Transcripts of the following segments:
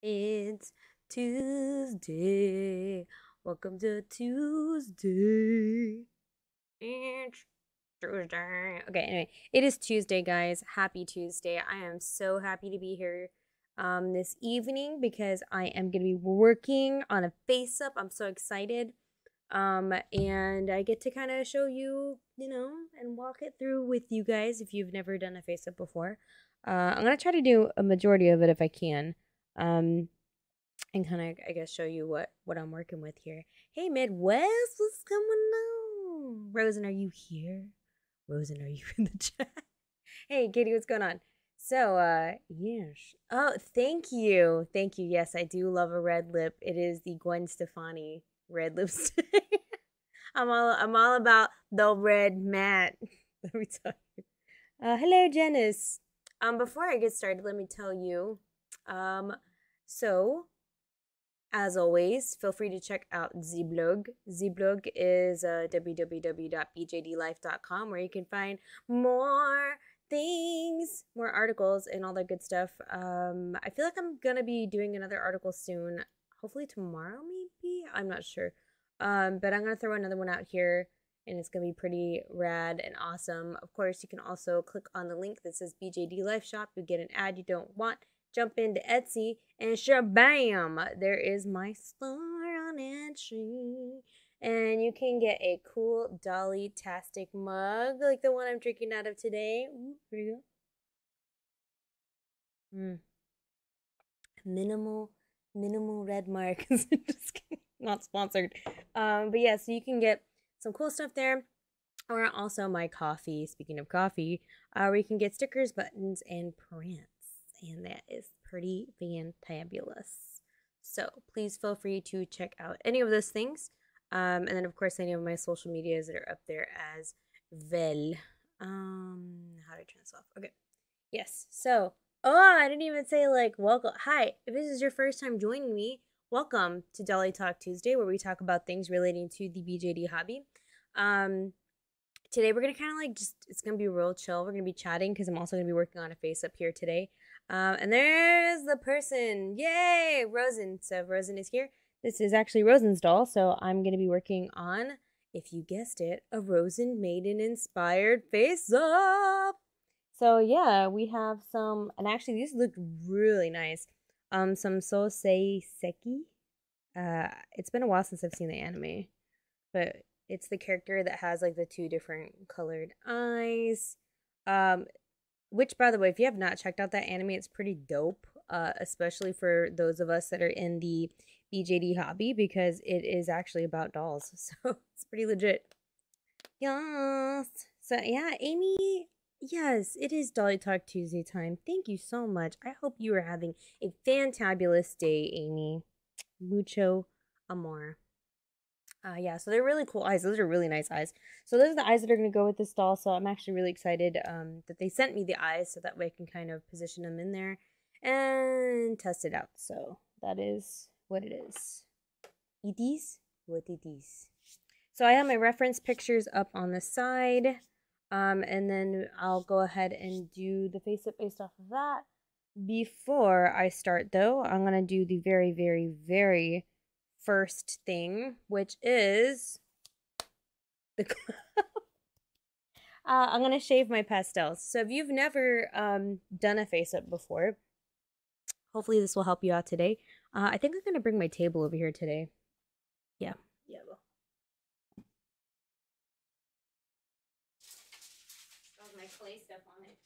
It's Tuesday. Welcome to Tuesday. It's Tuesday. Okay, anyway, it is Tuesday, guys. Happy Tuesday. I am so happy to be here this evening because I am going to be working on a face up. I'm so excited. And I get to kind of show you, and walk it through with you guys if you've never done a face up before. I'm going to try to do a majority of it if I can. Um, and kind of, I guess, show you what I'm working with here. Hey, Midwest, what's going on? Rosen, are you here? Rosen, are you in the chat? Hey, Katie, what's going on? So, yes. Oh, thank you. Thank you. Yes, I do love a red lip. It is the Gwen Stefani red lipstick. I'm all about the red matte. Let me tell you. Hello, Janice. Before I get started, let me tell you. So as always, feel free to check out Zblog. Zblog is www.bjdlife.com where you can find more things, more articles, and all that good stuff. I feel like I'm gonna be doing another article soon. Hopefully tomorrow, maybe. I'm not sure. But I'm gonna throw another one out here, and it's gonna be pretty rad and awesome. Of course, you can also click on the link that says BJD Life Shop. You get an ad you don't want. Jump into Etsy and shabam, there is my store on Etsy. And you can get a cool dollytastic mug like the one I'm drinking out of today. Ooh, here you go. Minimal red mark. Just kidding. Not sponsored. But yeah, so you can get some cool stuff there. Or also my coffee, speaking of coffee, where you can get stickers, buttons, and prints. And that is pretty fantabulous. So please feel free to check out any of those things. And then, of course, any of my social medias that are up there as well. How do I turn this off? Okay. Yes. So, I didn't even say like welcome. Hi, if this is your first time joining me, welcome to Dolly Talk Tuesday, where we talk about things relating to the BJD hobby. Today we're gonna kind of like it's gonna be real chill. We're gonna be chatting because I'm also gonna be working on a face up here today. And there's the person. Yay, Rosen. So Rosen is here. This is actually Rosen's doll. So I'm gonna be working on, if you guessed it, a Rosen Maiden inspired face up. So yeah, we have some, and actually these look really nice. Some Sosei Seki. It's been a while since I've seen the anime, but it's the character that has like the two different colored eyes. Um, which, by the way, if you have not checked out that anime, it's pretty dope. Especially for those of us that are in the BJD hobby because it is actually about dolls, so it's pretty legit. Yes. So yeah, Amy. Yes, it is Dolly Talk Tuesday time. Thank you so much. I hope you are having a fantabulous day, Amy. Mucho amor. Yeah, so they're really cool eyes. Those are really nice eyes. So those are the eyes that are going to go with this doll. So I'm actually really excited that they sent me the eyes so that way I can kind of position them in there and test it out. So that is what it is. It is what it is. So I have my reference pictures up on the side. And then I'll go ahead and do the face up based off of that. Before I start, though, I'm going to do the very, very, very first thing, which is the I'm going to shave my pastels. So if you've never done a face up before, hopefully this will help you out today. I think I'm going to bring my table over here today. Yeah. Yeah, well. My clay stuff on it.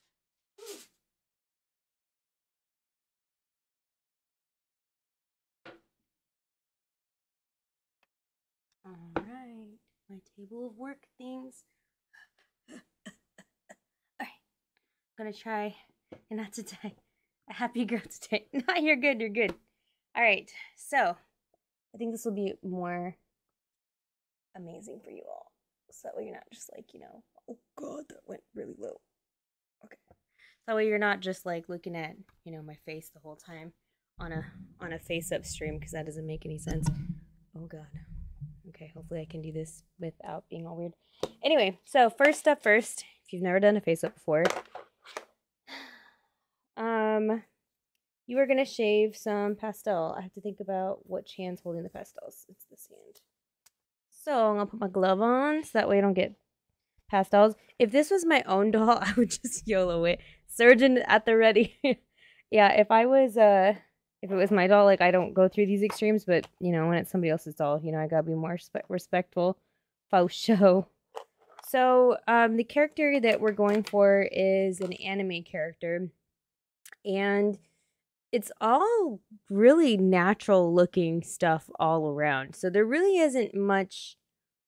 All right, my table of work things. All right, I'm gonna try not to die a happy girl today. No, you're good, you're good. All right, so I think this will be more amazing for you all. So that way you're not just like, oh God, that went really low. Okay. So that way you're not just like looking at, my face the whole time on a face up stream because that doesn't make any sense. Oh God. Okay, hopefully I can do this without being all weird. Anyway, so first up first, if you've never done a face up before, you are going to shave some pastel. I have to think about which hand's holding the pastels. It's this hand. So I'm going to put my glove on so that way I don't get pastels. If this was my own doll, I would just YOLO it. Surgeon at the ready. Yeah, if it was my doll, like, I don't go through these extremes, but, you know, when it's somebody else's doll, you know, I gotta be more respectful. Faux show. So, the character that we're going for is an anime character. And it's all really natural looking stuff all around. So there really isn't much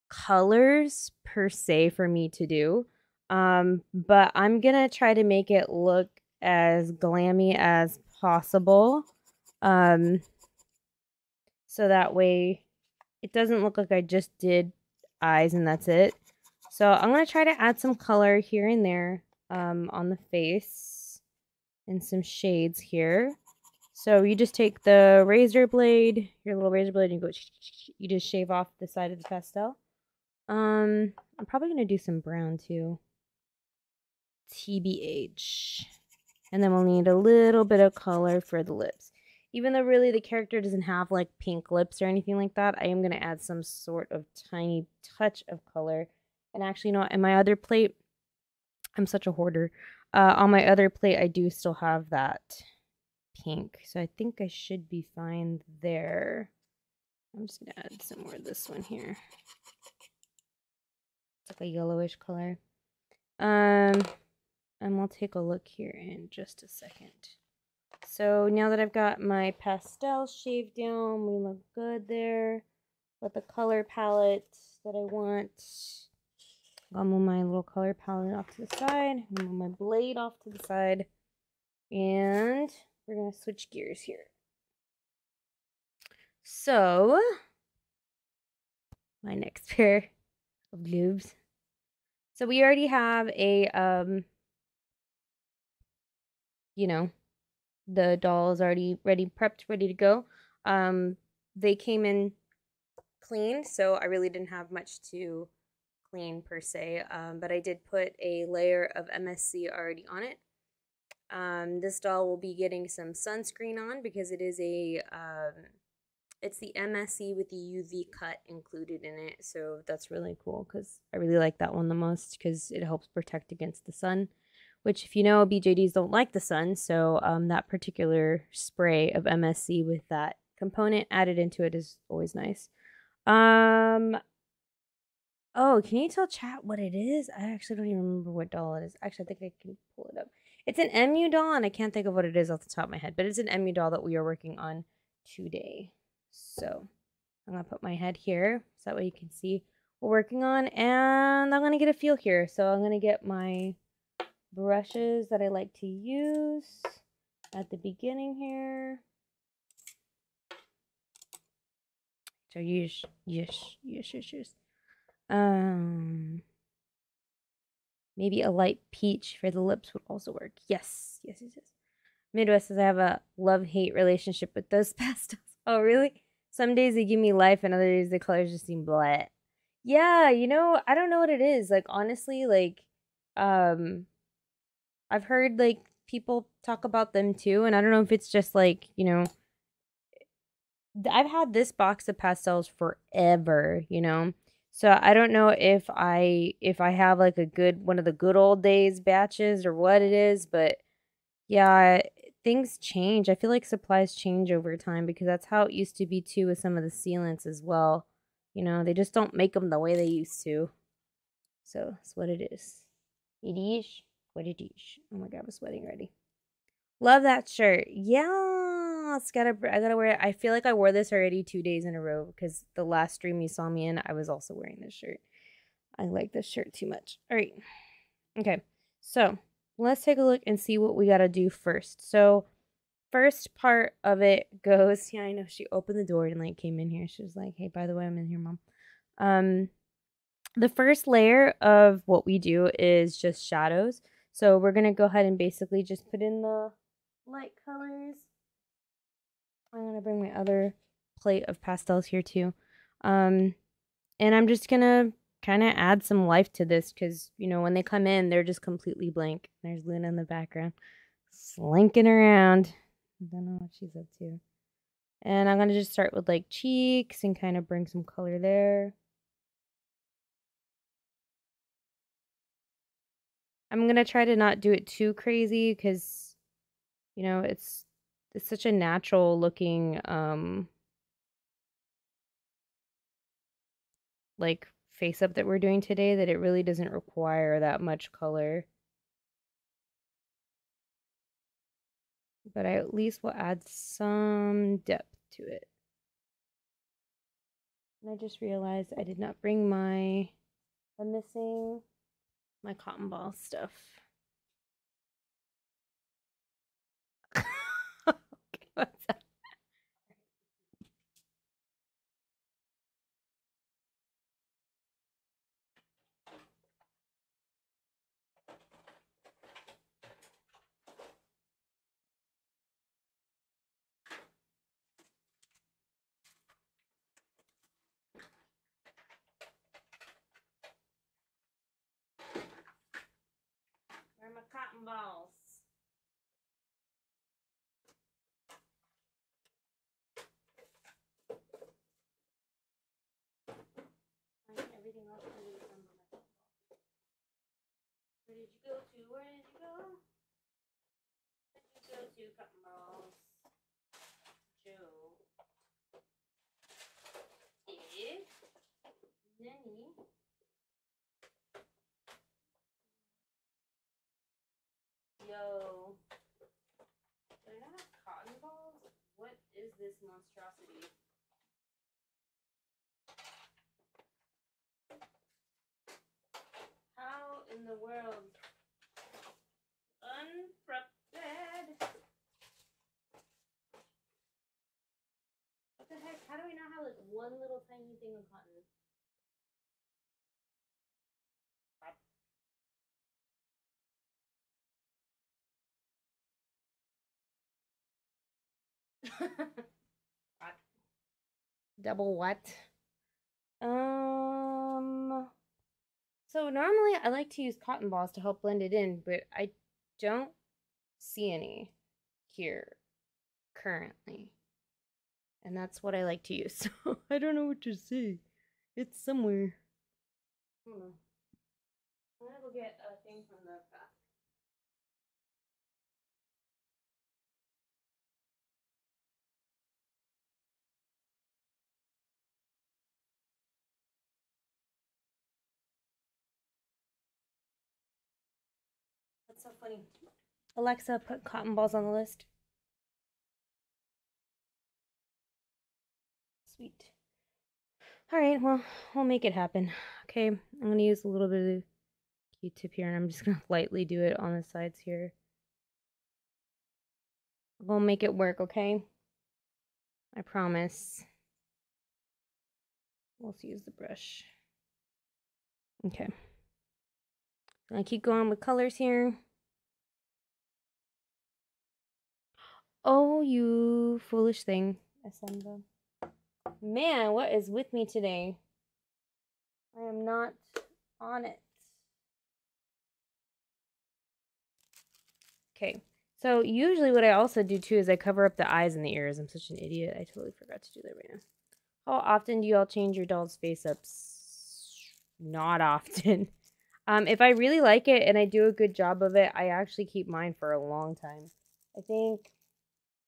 colors per se for me to do. But I'm gonna try to make it look as glammy as possible. So that way it doesn't look like I just did eyes and that's it. So I'm gonna try to add some color here and there on the face and some shades here. So you just take the razor blade, your little razor blade, and you just shave off the side of the pastel. I'm probably gonna do some brown too. TBH. And then we'll need a little bit of color for the lips. Even though really the character doesn't have like pink lips or anything like that, I am gonna add some sort of tiny touch of color. And actually, you know what, in my other plate, I'm such a hoarder. On my other plate, I do still have that pink. So I think I should be fine there. I'm just gonna add some more of this one here. It's like a yellowish color. And we'll take a look here in just a second. So now that I've got my pastel shaved down, we look good there. Got the color palette that I want. I'll move my little color palette off to the side. Move my blade off to the side. And we're going to switch gears here. So, my next pair of gloves. So we already have a, you know, the doll is already ready, prepped, ready to go. They came in clean, so I really didn't have much to clean per se, but I did put a layer of MSC already on it. This doll will be getting some sunscreen on because it is a, it's the MSC with the UV cut included in it, so that's really cool because I really like that one the most because it helps protect against the sun, which, if you know, BJDs don't like the sun, so that particular spray of MSC with that component added into it is always nice. Oh, can you tell chat what it is? I actually don't even remember what doll it is. Actually, I think I can pull it up. It's an MU doll, and I can't think of what it is off the top of my head, but it's an MU doll that we are working on today. So I'm going to put my head here so that way you can see what we're working on, and I'm going to get a feel here. So I'm going to get my brushes that I like to use at the beginning here. So yes. Maybe a light peach for the lips would also work. Yes. Midwest says I have a love-hate relationship with those pastels. Oh, really? Some days they give me life, and other days the colors just seem blah. Yeah, you know, I don't know what it is. Like, honestly, like, I've heard, like, people talk about them too, and I don't know if it's just, like, you know, I've had this box of pastels forever, you know? So I don't know if I have like one of the good old days batches or what it is, but yeah, things change. I feel like supplies change over time because that's how it used to be too with some of the sealants as well. You know, they just don't make them the way they used to. So that's what it is. It is what it is. Oh my god, I'm sweating already. Love that shirt. Yeah, I gotta wear it. I feel like I wore this already 2 days in a row because the last stream you saw me in, I was also wearing this shirt. I like this shirt too much. All right. Okay. So let's take a look and see what we gotta do first. So first part of it goes, yeah, I know she opened the door and like came in here. She was like, hey, by the way, I'm in here, Mom. The first layer of what we do is just shadows. So we're gonna go ahead and basically just put in the light colors. I'm going to bring my other plate of pastels here too. And I'm just going to kind of add some life to this because, you know, when they come in, they're just completely blank. There's Luna in the background slinking around. I don't know what she's up to. And I'm going to just start with like cheeks and kind of bring some color there. I'm going to try to not do it too crazy because, you know, it's such a natural looking, like face up that we're doing today that it really doesn't require that much color. But I at least will add some depth to it. And I just realized I did not bring I'm missing my cotton ball stuff. Okay, what's that? Where are my cotton balls? Everything else really from my cotton ball. Where did you go to? Where did you go? Where did you go to, cotton balls? Joe. Ed. Nenny. Yo. Do I not have cotton balls? What is this monstrosity? How in the world? Unprepared. What the heck? How do we not have like one little tiny thing of cotton? What? Double what? So normally I like to use cotton balls to help blend it in, but I don't see any here currently. And that's what I like to use. So I don't know what to say. It's somewhere. Hold on. I'm gonna go get a thing from the back. That's so funny. Alexa, put cotton balls on the list. Sweet. All right, well, we'll make it happen. Okay, I'm going to use a little bit of Q-tip here, and I'm just going to lightly do it on the sides here. We'll make it work, okay? I promise. Let's use the brush. Okay. I keep going with colors here. Oh, you foolish thing, Asenva. Man, what is with me today? I am not on it. Okay, so usually what I also do too is I cover up the eyes and the ears. I'm such an idiot. I totally forgot to do that right now. How often do y'all change your doll's face ups? Not often. If I really like it and I do a good job of it, I actually keep mine for a long time. I think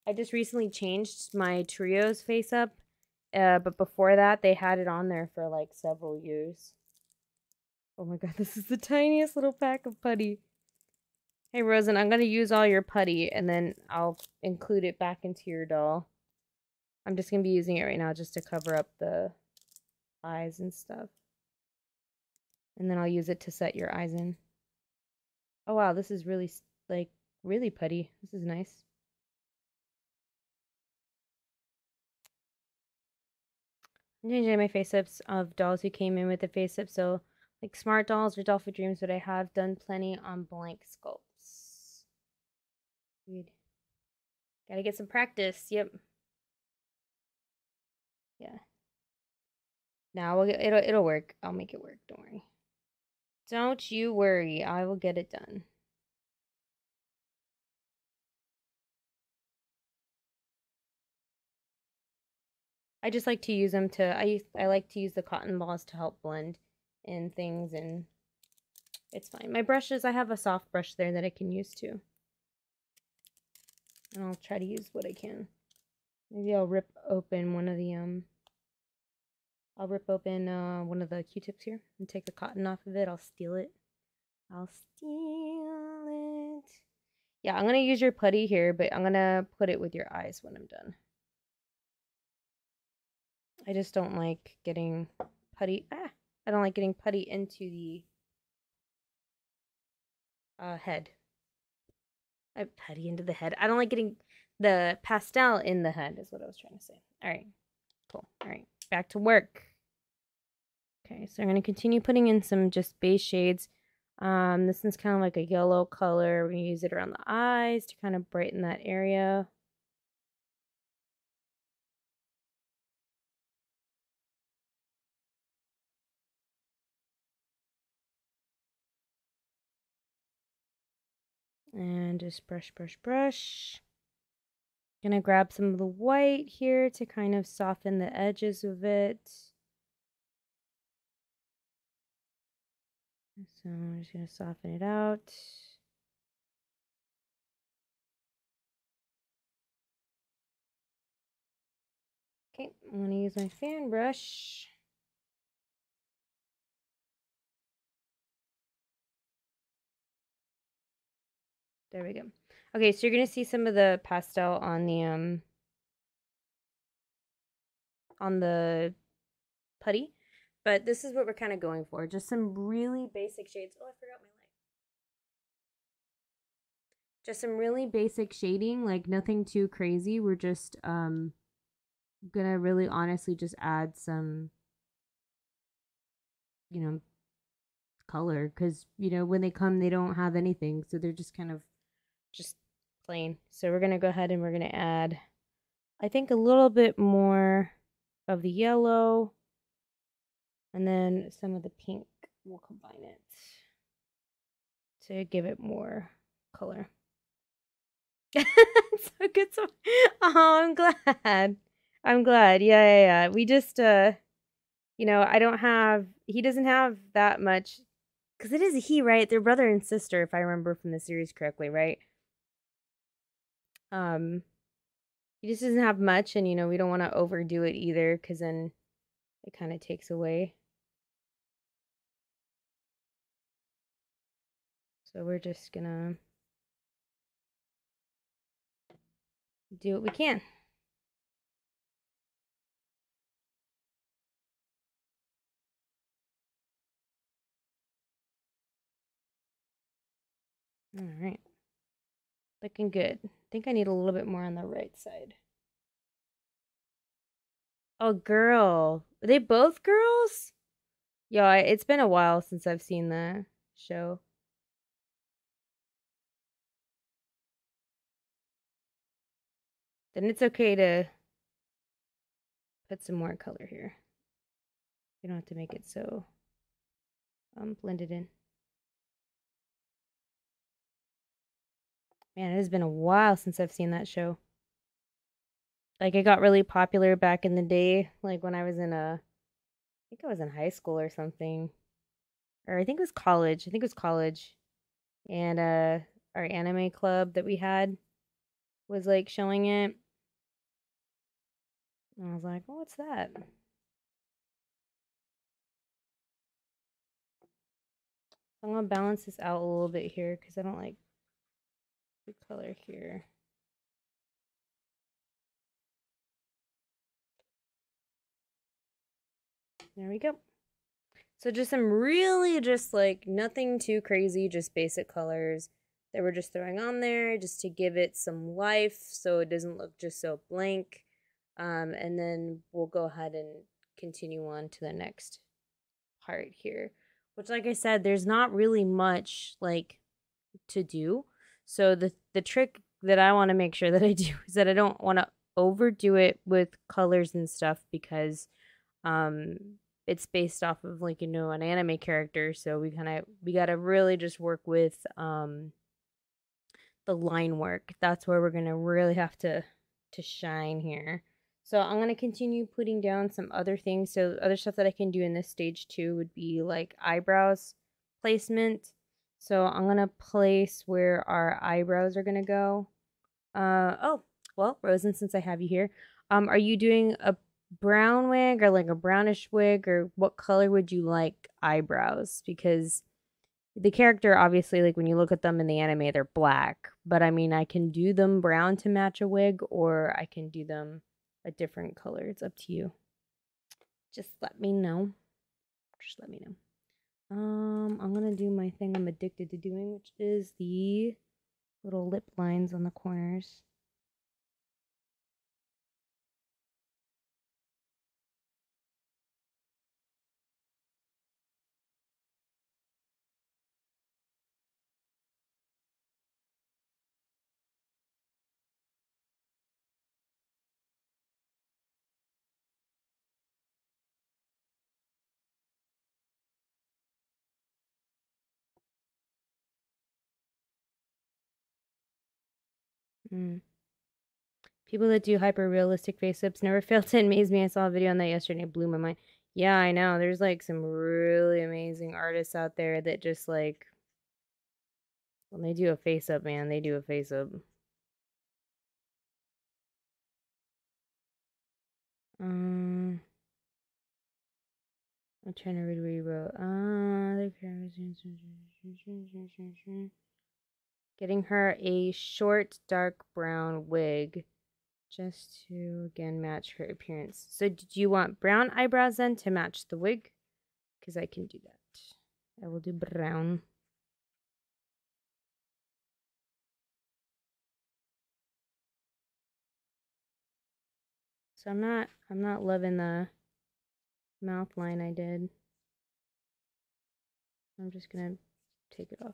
I just recently changed my Trio's face up, but before that, they had it on there for like several years. Oh my god, this is the tiniest little pack of putty. Hey, Rosen, I'm going to use all your putty, and then I'll include it back into your doll. I'm just going to be using it right now just to cover up the eyes and stuff. And then I'll use it to set your eyes in. Oh, wow, this is really, like, really putty. This is nice. I'm changing my face-ups of dolls who came in with the face-up. So, like, smart dolls or doll for dreams, but I have done plenty on blank sculpts. Dude. Gotta get some practice. Yep. Yeah. Now it'll work. I'll make it work. Don't worry. Don't you worry. I will get it done. I just like to use them to, I like to use the cotton balls to help blend in things, and it's fine. My brushes, I have a soft brush there that I can use too. And I'll try to use what I can. Maybe I'll rip open one of the, one of the Q-tips here and take the cotton off of it. I'll steal it. I'll steal it. Yeah, I'm going to use your putty here, but I'm going to put it with your eyes when I'm done. I just don't like getting putty. I don't like getting putty into the head. Putty into the head. I don't like getting the pastel in the head is what I was trying to say. All right, cool. All right, back to work. Okay, so I'm going to continue putting in some just base shades. This one's kind of like a yellow color. We're going to use it around the eyes to kind of brighten that area. And just brush, brush, brush. Gonna grab some of the white here to kind of soften the edges of it. So I'm just gonna soften it out. Okay, I'm gonna use my fan brush. There we go. Okay, so you're gonna see some of the pastel on the putty, but this is what we're kind of going for. Just some really basic shades. Oh, I forgot my light. Just some really basic shading, like nothing too crazy. We're just gonna really honestly just add some, you know, color, because you know when they come they don't have anything, so they're just kind of just plain. So we're gonna go ahead and we're gonna add, I think, a little bit more of the yellow, and then some of the pink. We'll combine it to give it more color. So good. So, oh, I'm glad. Yeah. We just you know, I don't have, he doesn't have that much, because it is a he, right? They're brother and sister, if I remember from the series correctly, right? He just doesn't have much, and you know, we don't want to overdo it either, because then it kind of takes away. So we're just gonna do what we can. All right. Looking good. I think I need a little bit more on the right side. Oh, girl. Are they both girls? Yo, it's been a while since I've seen the show. Then it's okay to put some more color here. You don't have to make it so blended in. Man, it has been a while since I've seen that show. Like, it got really popular back in the day, like when I was in I think I was in high school or something. Or I think it was college. And our anime club that we had was like showing it. And I was like, oh, what's that? I'm gonna balance this out a little bit here because I don't like the color here. There we go. So just some really just like nothing too crazy, just basic colors that we're just throwing on there just to give it some life so it doesn't look just so blank. And then we'll go ahead and continue on to the next part here, which, like I said, there's not really much like to do. So the trick that I want to make sure that I do is that I don't want to overdo it with colors and stuff, because it's based off of, like, you know, an anime character, so we got to really just work with the line work. That's where we're going to really have to shine here. So I'm going to continue putting down some other things. So other stuff that I can do in this stage too would be like eyebrows placement. So I'm going to place where our eyebrows are going to go. Oh, well, Rosen, since I have you here, are you doing a brown wig or like a brownish wig, or what color would you like eyebrows? Because the character, obviously, like when you look at them in the anime, they're black. But I mean, I can do them brown to match a wig, or I can do them a different color. It's up to you. Just let me know. Just let me know. I'm gonna do my thing I'm addicted to doing, which is the little lip lines on the corners. People that do hyper realistic face ups never fail to amaze me. I saw a video on that yesterday. It blew my mind. Yeah, I know. There's like some really amazing artists out there that just like, when they do a face up, man, they do a face up. I'm trying to read what you wrote. Getting her a short, dark brown wig just to, again, match her appearance. So did you want brown eyebrows then to match the wig? Because I can do that. I will do brown. So I'm not loving the mouth line I did. I'm just gonna take it off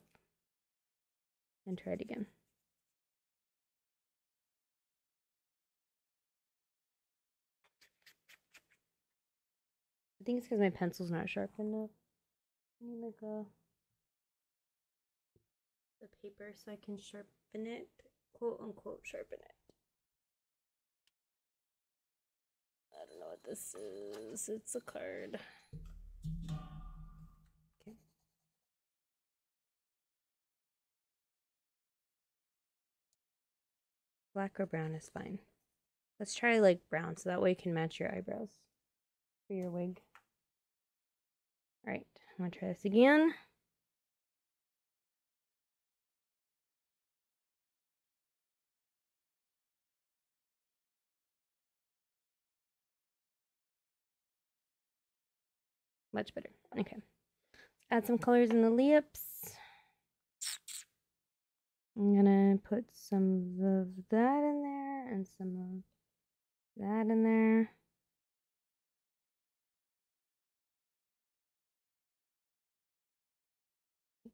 and try it again. I think it's because my pencil's not sharp enough. I need like the paper so I can sharpen it, quote unquote sharpen it. I don't know what this is. It's a card. Okay. Black or brown is fine. Let's try like brown so that way you can match your eyebrows for your wig. Alright, I'm gonna try this again. Much better. Okay. Add some colors in the lips. I'm gonna put some of that in there and some of that in there.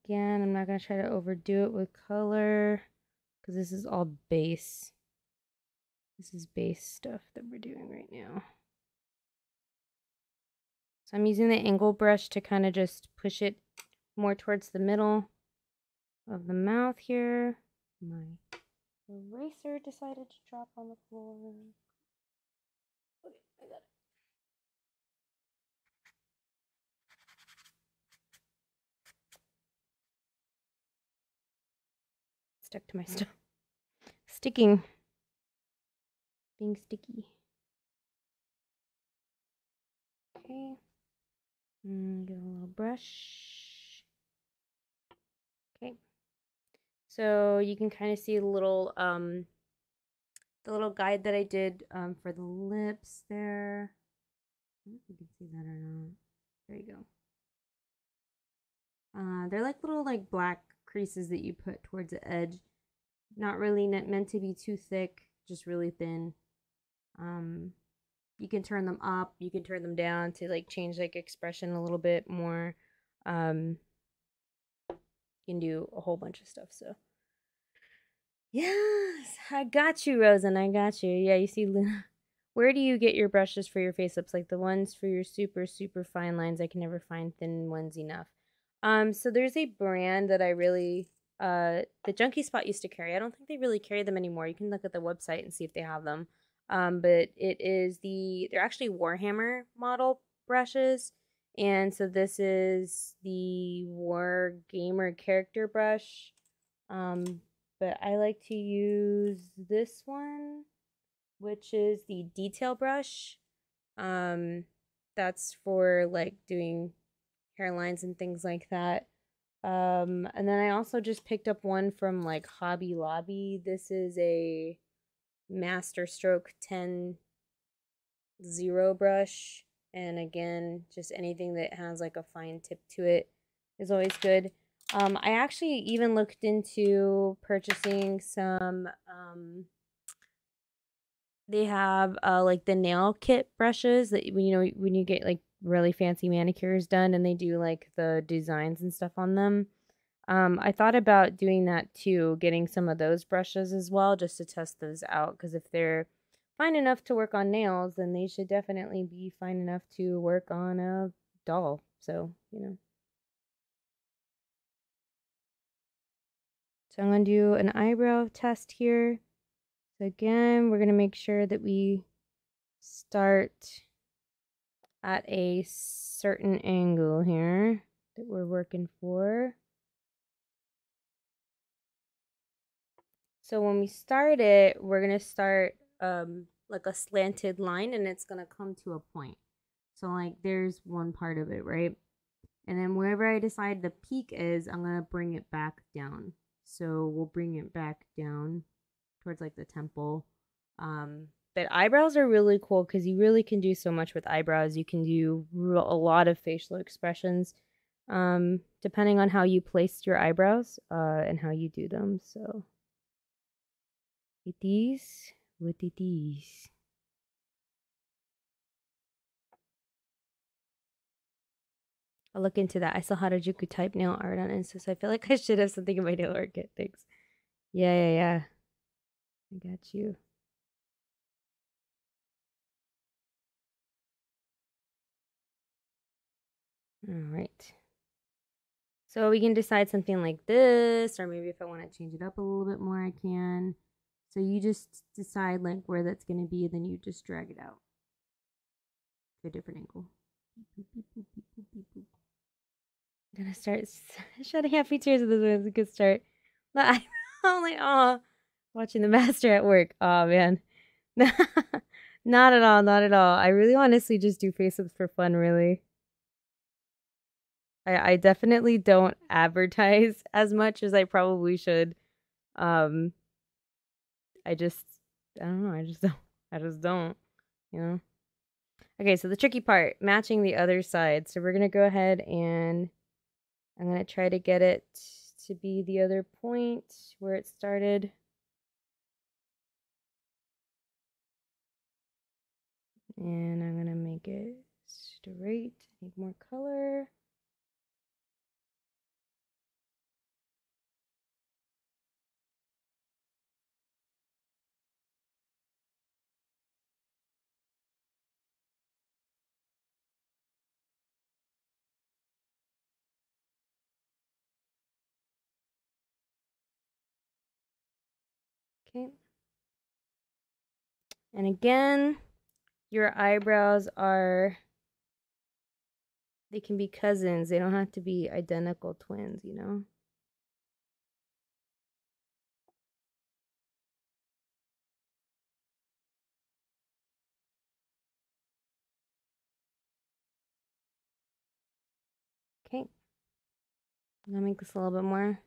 Again, I'm not gonna try to overdo it with color because this is all base. This is base stuff that we're doing right now. So I'm using the angle brush to kind of just push it more towards the middle of the mouth here. My eraser decided to drop on the floor. Okay, I got it. Stuck to my stuff. Sticking. Being sticky. Okay. Get a little brush. Okay. So you can kind of see the little guide that I did for the lips there. I don't know if you can see that or not. There you go. They're like little like black creases that you put towards the edge. Not really meant to be too thick, just really thin. You can turn them up, you can turn them down to like change like expression a little bit more. You can do a whole bunch of stuff. So yes, I got you, Rosen. I got you. Yeah, you see, where do you get your brushes for your face ups? Like the ones for your super fine lines. I can never find thin ones enough. So there's a brand that I really the Junkie Spot used to carry. I don't think they really carry them anymore. You can look at the website and see if they have them. But they're actually Warhammer model brushes. And so this is the War Gamer character brush. But I like to use this one, which is the detail brush. That's for like doing hairlines and things like that. And then I also just picked up one from like Hobby Lobby. This is a Master Stroke 10 0 brush. And again, just anything that has like a fine tip to it is always good. I actually even looked into purchasing some, they have like the nail kit brushes that, you know, when you get like really fancy manicures done and they do like the designs and stuff on them. I thought about doing that too, getting some of those brushes as well, just to test those out. Because if they're fine enough to work on nails, then they should definitely be fine enough to work on a doll. So, you know. So I'm going to do an eyebrow test here. So again, we're going to make sure that we start at a certain angle here that we're working for. So when we start it, we're going to start like a slanted line, and it's going to come to a point. So like there's one part of it, right? And then wherever I decide the peak is, I'm going to bring it back down. So we'll bring it back down towards like the temple. But eyebrows are really cool because you really can do so much with eyebrows. You can do a lot of facial expressions depending on how you place your eyebrows and how you do them. So it is what it is. I'll look into that. I saw Harajuku type nail art on Insta, so I feel like I should have something in my nail art kit. Thanks. Yeah. I got you. All right. So we can decide something like this, or maybe if I want to change it up a little bit more, I can. So you just decide like where that's going to be, then you just drag it out to a different angle. I'm gonna start shedding happy tears with this one. It's a good start. But I'm like, oh, watching the master at work. Oh man. Not at all, not at all. I really honestly just do Faceups for fun, really. I definitely don't advertise as much as I probably should. Um I don't know, I just don't, you know. Okay, so the tricky part, matching the other side. So we're gonna go ahead and I'm gonna try to get it to be the other point where it started. And I'm gonna make it straight. Need more color. Okay. And again, your eyebrows they can be cousins. They don't have to be identical twins, you know? Okay. I'm gonna make this a little bit more.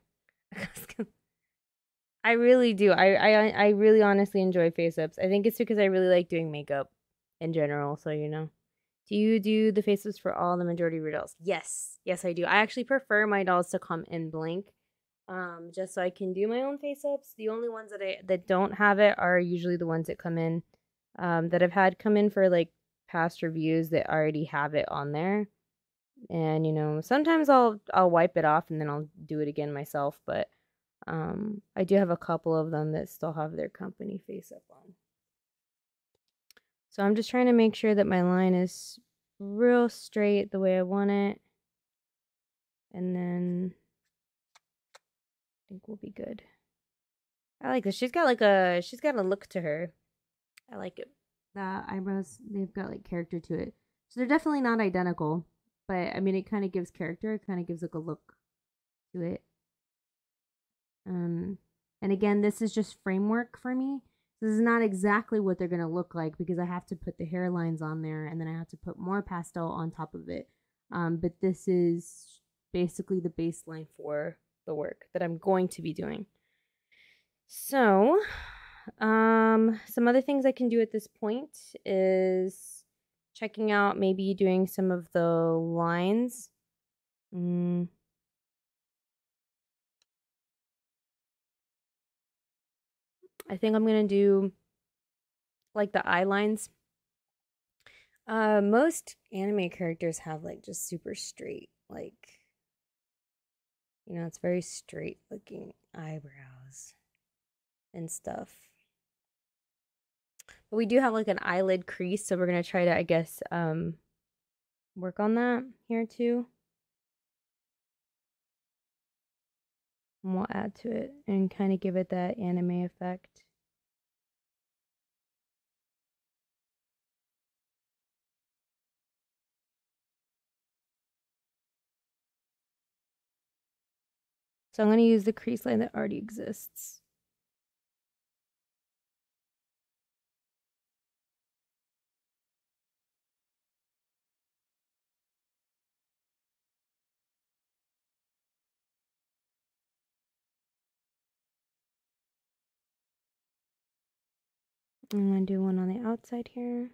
I really do. I really honestly enjoy face-ups. I think it's because I really like doing makeup in general, so you know. Do you do the face-ups for all the majority of your dolls? Yes. Yes, I do. I actually prefer my dolls to come in blank. Just so I can do my own face-ups. The only ones that don't have it are usually the ones that come in that I've had come in for like past reviews that already have it on there. And you know, sometimes I'll wipe it off and then I'll do it again myself, but I do have a couple of them that still have their company face up on. So I'm just trying to make sure that my line is real straight the way I want it. And then I think we'll be good. I like this. She's got a look to her. I like it. The eyebrows, they've got like character to it. So they're definitely not identical, but I mean, it kind of gives character. It kind of gives like a look to it. And again, this is just framework for me. This is not exactly what they're going to look like because I have to put the hairlines on there and then I have to put more pastel on top of it. But this is basically the baseline for the work that I'm going to be doing. So, some other things I can do at this point is checking out maybe doing some of the lines. I think I'm going to do like the eye lines. Most anime characters have like just super straight, like, you know, it's very straight looking eyebrows and stuff. But we do have like an eyelid crease, so we're going to try to, I guess, work on that here too. And we'll add to it and kind of give it that anime effect. So I'm going to use the crease line that already exists. I'm going to do one on the outside here.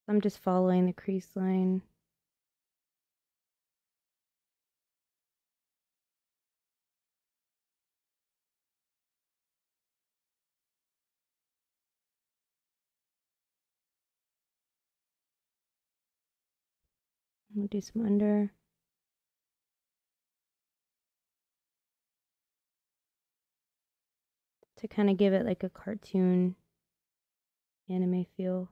I'm just following the crease line. I'm going to do some under. To kind of give it like a cartoon anime feel.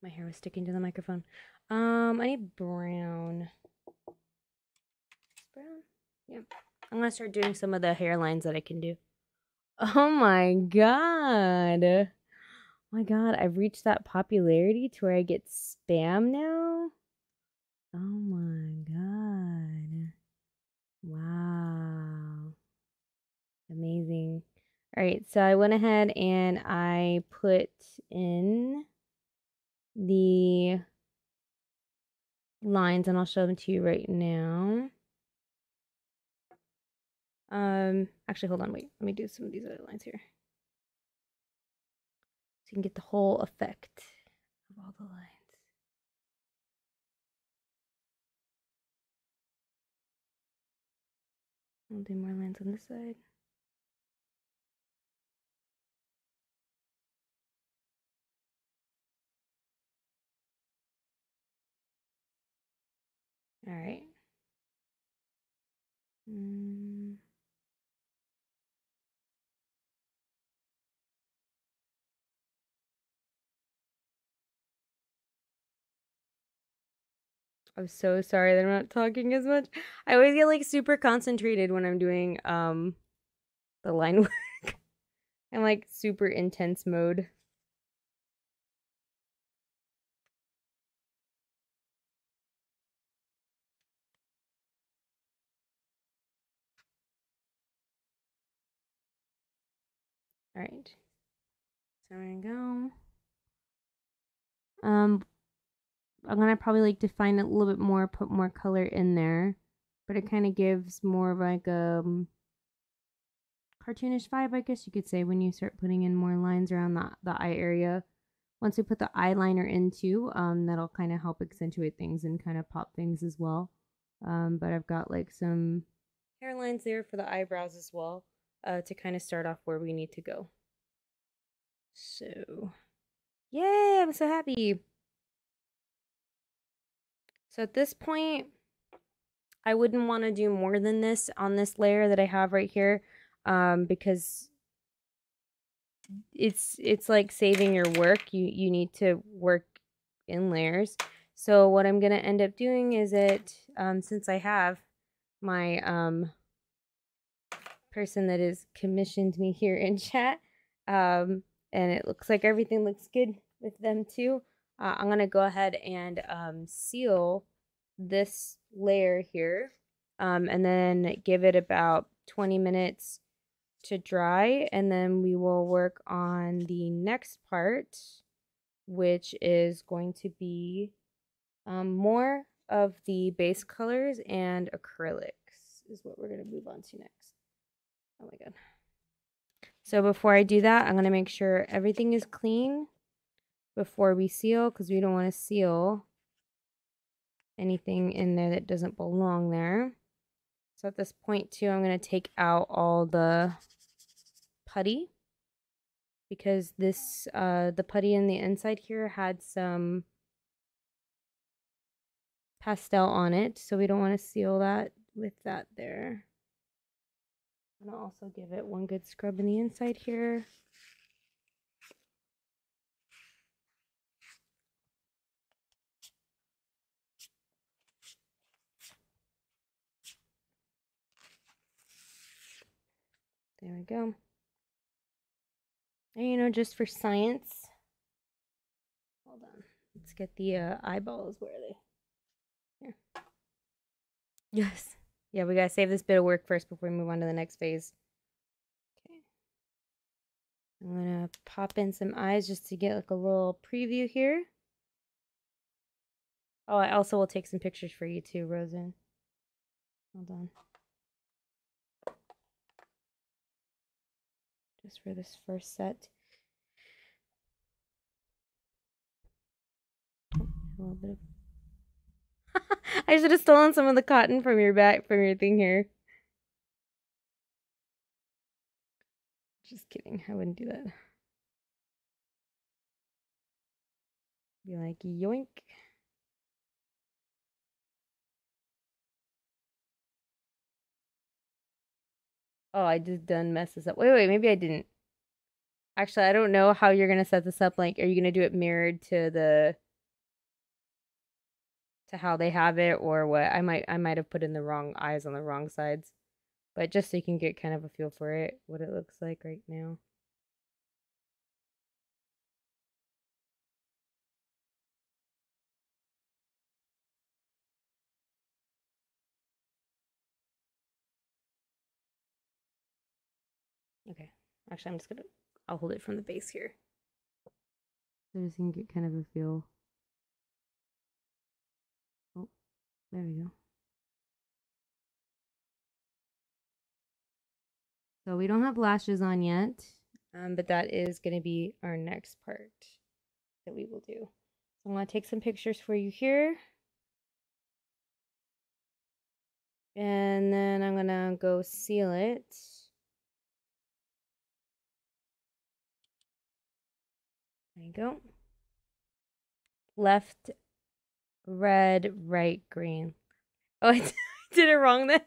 My hair was sticking to the microphone. I need brown. Brown? Yeah. I'm gonna start doing some of the hairlines that I can do. Oh my god. Oh my god, I've reached that popularity to where I get spam now. Oh my god. Wow. Amazing. All right, so I went ahead and I put in the lines and I'll show them to you right now. Actually, hold on, wait. Let me do some of these other lines here. So you can get the whole effect of all the lines. I'll do more lines on this side. All right. I'm so sorry that I'm not talking as much. I always get like super concentrated when I'm doing the line work. I'm like super intense mode. All right. So there we go. I'm gonna probably like define it a little bit more, put more color in there, but it kind of gives more of like a cartoonish vibe, I guess you could say, when you start putting in more lines around the eye area. Once we put the eyeliner in too, that'll kind of help accentuate things and kind of pop things as well. But I've got like some hairlines there for the eyebrows as well, to kind of start off where we need to go. So, yay, I'm so happy. So at this point, I wouldn't want to do more than this on this layer that I have right here, because it's like saving your work. You need to work in layers. So what I'm gonna end up doing is since I have my person that has commissioned me here in chat. And it looks like everything looks good with them too. I'm gonna go ahead and seal this layer here, and then give it about 20 minutes to dry, and then we will work on the next part, which is going to be more of the base colors and acrylics is what we're going to move on to next. Oh my god. So before I do that, I'm going to make sure everything is clean before we seal, because we don't want to seal anything in there that doesn't belong there. So at this point too, I'm going to take out all the putty, because this the putty in the inside here had some pastel on it, so we don't want to seal that with that there. I'm gonna also give it one good scrub in the inside here. There we go. And you know, just for science, hold on, let's get the eyeballs. Where are they? Here. Yes. Yeah, we gotta save this bit of work first before we move on to the next phase. Okay. I'm gonna pop in some eyes just to get like a little preview here. Oh, I also will take some pictures for you too, Rosen. Hold on. Just for this first set. Oh, a little bit of I should have stolen some of the cotton from your thing here. Just kidding. I wouldn't do that. Be like, yoink. Oh, I just done mess this up. Wait, maybe I didn't. Actually, I don't know how you're gonna set this up. Like, are you gonna do it mirrored to how they have it, or what? I might have put in the wrong eyes on the wrong sides. But just so you can get kind of a feel for it, what it looks like right now. Okay. Actually, I'll hold it from the base here. So just can get kind of a feel. Oh, there we go. So we don't have lashes on yet, but that is going to be our next part that we will do. So I'm going to take some pictures for you here. And then I'm going to go seal it. There you go. Left, red, right, green. Oh, I did it wrong then.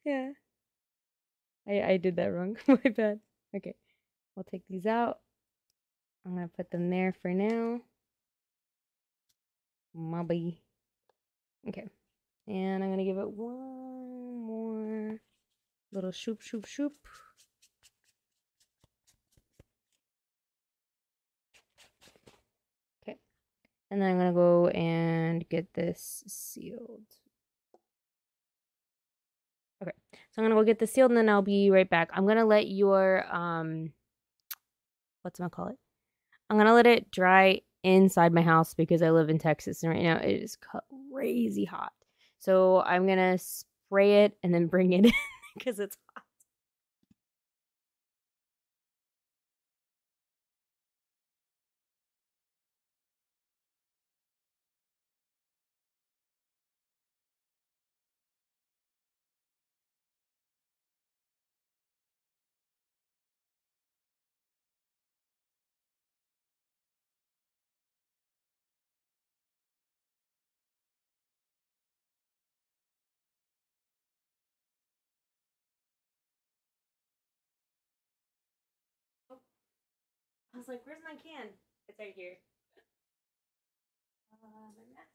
Yeah. I did that wrong. My bad. Okay. We'll take these out. I'm going to put them there for now. Mobby. Okay. And I'm going to give it one more little shoop, shoop, shoop. Okay. And then I'm going to go and get this sealed. Okay. So I'm going to go get this sealed and then I'll be right back. I'm going to let your, whatchamacallit? I'm going to let it dry inside my house because I live in Texas and right now it is crazy hot. So I'm going to spray it and then bring it in because it's hot. I was like, where's my can? It's right here. My mask.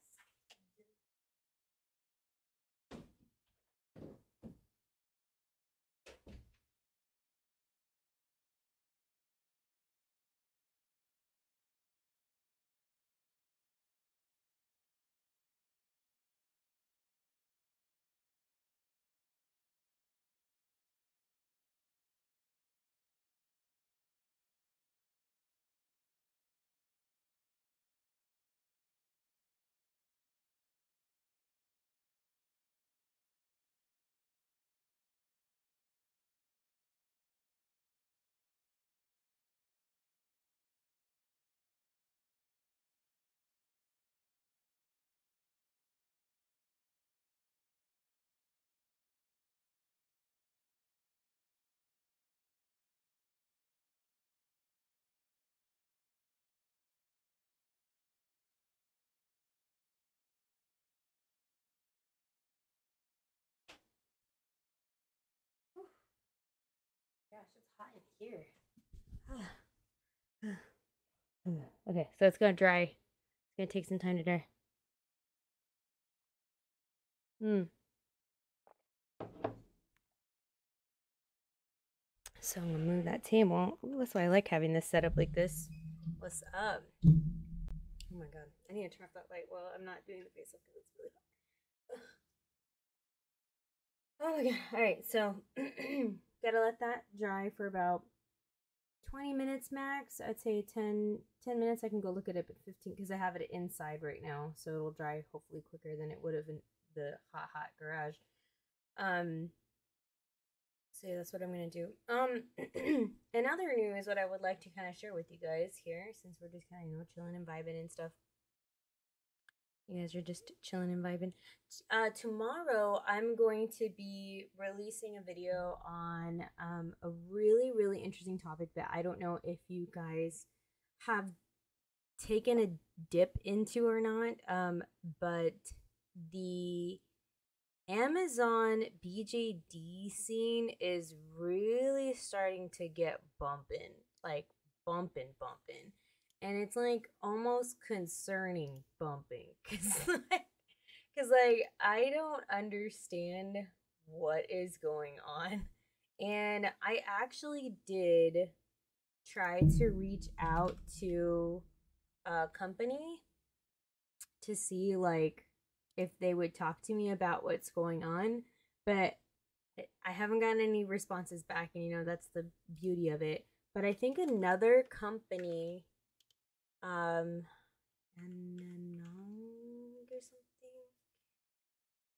here. Okay, so it's gonna dry. It's gonna take some time to dry. So I'm gonna move that table. Ooh, that's why I like having this set up like this. What's up? Oh my god, I need to turn off that light while I'm not doing the face up because it's really hot. Oh my god. Alright, so gotta let that dry for about 20 minutes max. I'd say 10 minutes. I can go look at it, but 15 because I have it inside right now, so it'll dry hopefully quicker than it would have in the hot garage. So yeah, that's what I'm gonna do. Another news, what I would like to kind of share with you guys here, since we're just kind of chilling and vibing and stuff. You guys are just chilling and vibing. Tomorrow, I'm going to be releasing a video on a really interesting topic that I don't know if you guys have taken a dip into or not. But the Amazon BJD scene is really starting to get bumping, like bumping. And it's like almost concerning bumping cuz like I don't understand what is going on. And I actually did try to reach out to a company to see like if they would talk to me about what's going on, but I haven't gotten any responses back, and that's the beauty of it. But I think another company, or something.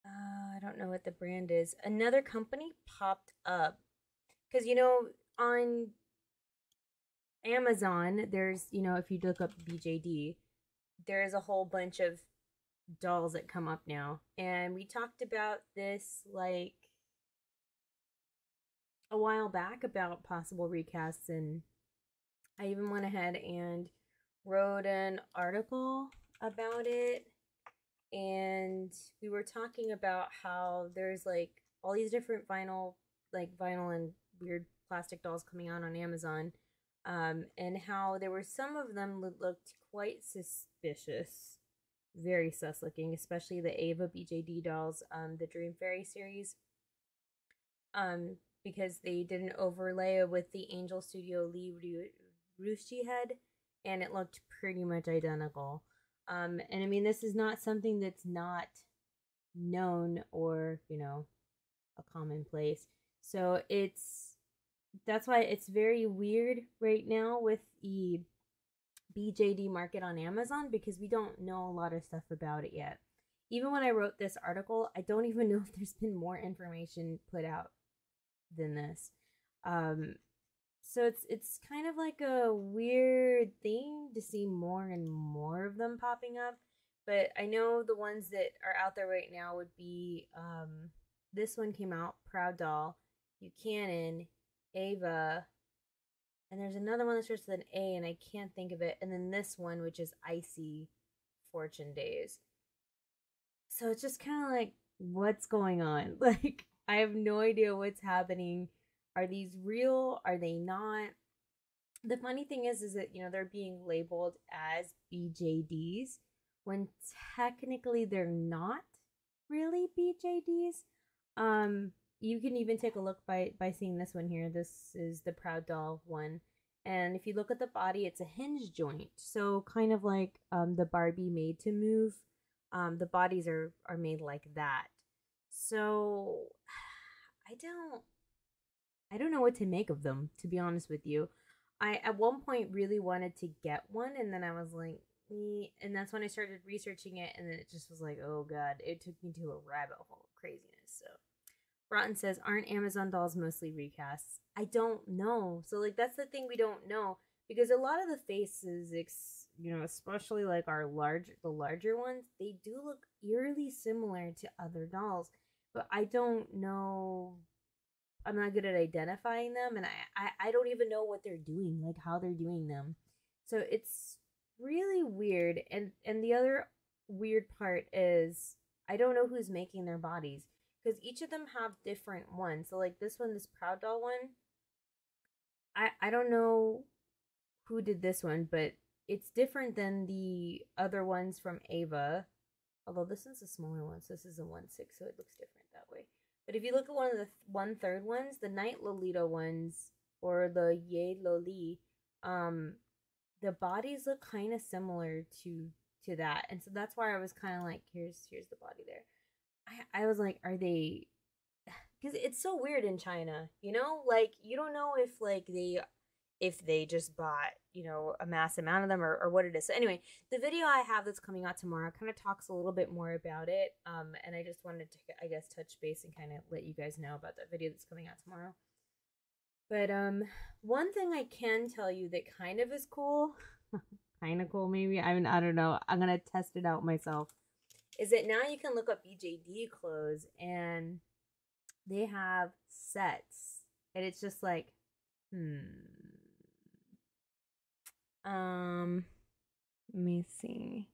I don't know what the brand is. Another company popped up because on Amazon, there's if you look up BJD, there's a whole bunch of dolls that come up now, and we talked about this like a while back about possible recasts, and I even went ahead and wrote an article about it, and we were talking about how there's like all these different vinyl and weird plastic dolls coming out on Amazon, and how there were some of them that looked quite suspicious, very sus looking, especially the ABJD dolls, the Dream Fairy series, because they did an overlay with the Angel Studio Lee Rushi head, and it looked pretty much identical. And I mean, this is not something that's not known or a commonplace. So that's why it's very weird right now with the BJD market on Amazon, because we don't know a lot of stuff about it yet. Even when I wrote this article, I don't even know if there's been more information put out than this. So it's kind of like a weird thing to see more and more of them popping up. But I know the ones that are out there right now would be this one came out, Proud Doll, Buchanan, Ava, and there's another one that starts with an A and I can't think of it. And then this one, which is Icy Fortune Days. So it's just kind of like, what's going on? Like, I have no idea what's happening. Are these real? Are they not? The funny thing is that, they're being labeled as BJDs when technically they're not really BJDs. You can even take a look by seeing this one here. This is the Proud Doll one. And if you look at the body, it's a hinge joint. So kind of like the Barbie Made to Move. The bodies are made like that. So I don't know what to make of them, to be honest with you. I at one point really wanted to get one, and then I was like, and that's when I started researching it, and then it just was like, oh god, it took me to a rabbit hole of craziness. So Rotten says, aren't Amazon dolls mostly recasts? I don't know. So like that's the thing, we don't know, because a lot of the faces, especially like the larger ones, they do look eerily similar to other dolls, but I don't know. I'm not good at identifying them, and I don't even know what they're doing, like how they're doing them. So it's really weird. And the other weird part is I don't know who's making their bodies, because each of them have different ones. So like this one, this Proud Doll one, I don't know who did this one, but it's different than the other ones from Ava. Although this one's a smaller one, so this is a 1/6, so it looks different that way. But if you look at one of the 1/3 ones, the Night Lolita ones, or the Ye Loli, the bodies look kind of similar to that, and so that's why I was kind of like, here's the body there. I was like, are they? Because it's so weird in China, you know, like you don't know if they just bought, you know, a mass amount of them, or what it is. So anyway, the video I have that's coming out tomorrow kind of talks a little bit more about it. And I just wanted to, I guess, touch base and kind of let you guys know about that video that's coming out tomorrow. But one thing I can tell you that kind of is cool, kind of cool maybe. I mean, I don't know. I'm gonna test it out myself. Is that now you can look up BJD clothes and they have sets, and it's just like, let me see.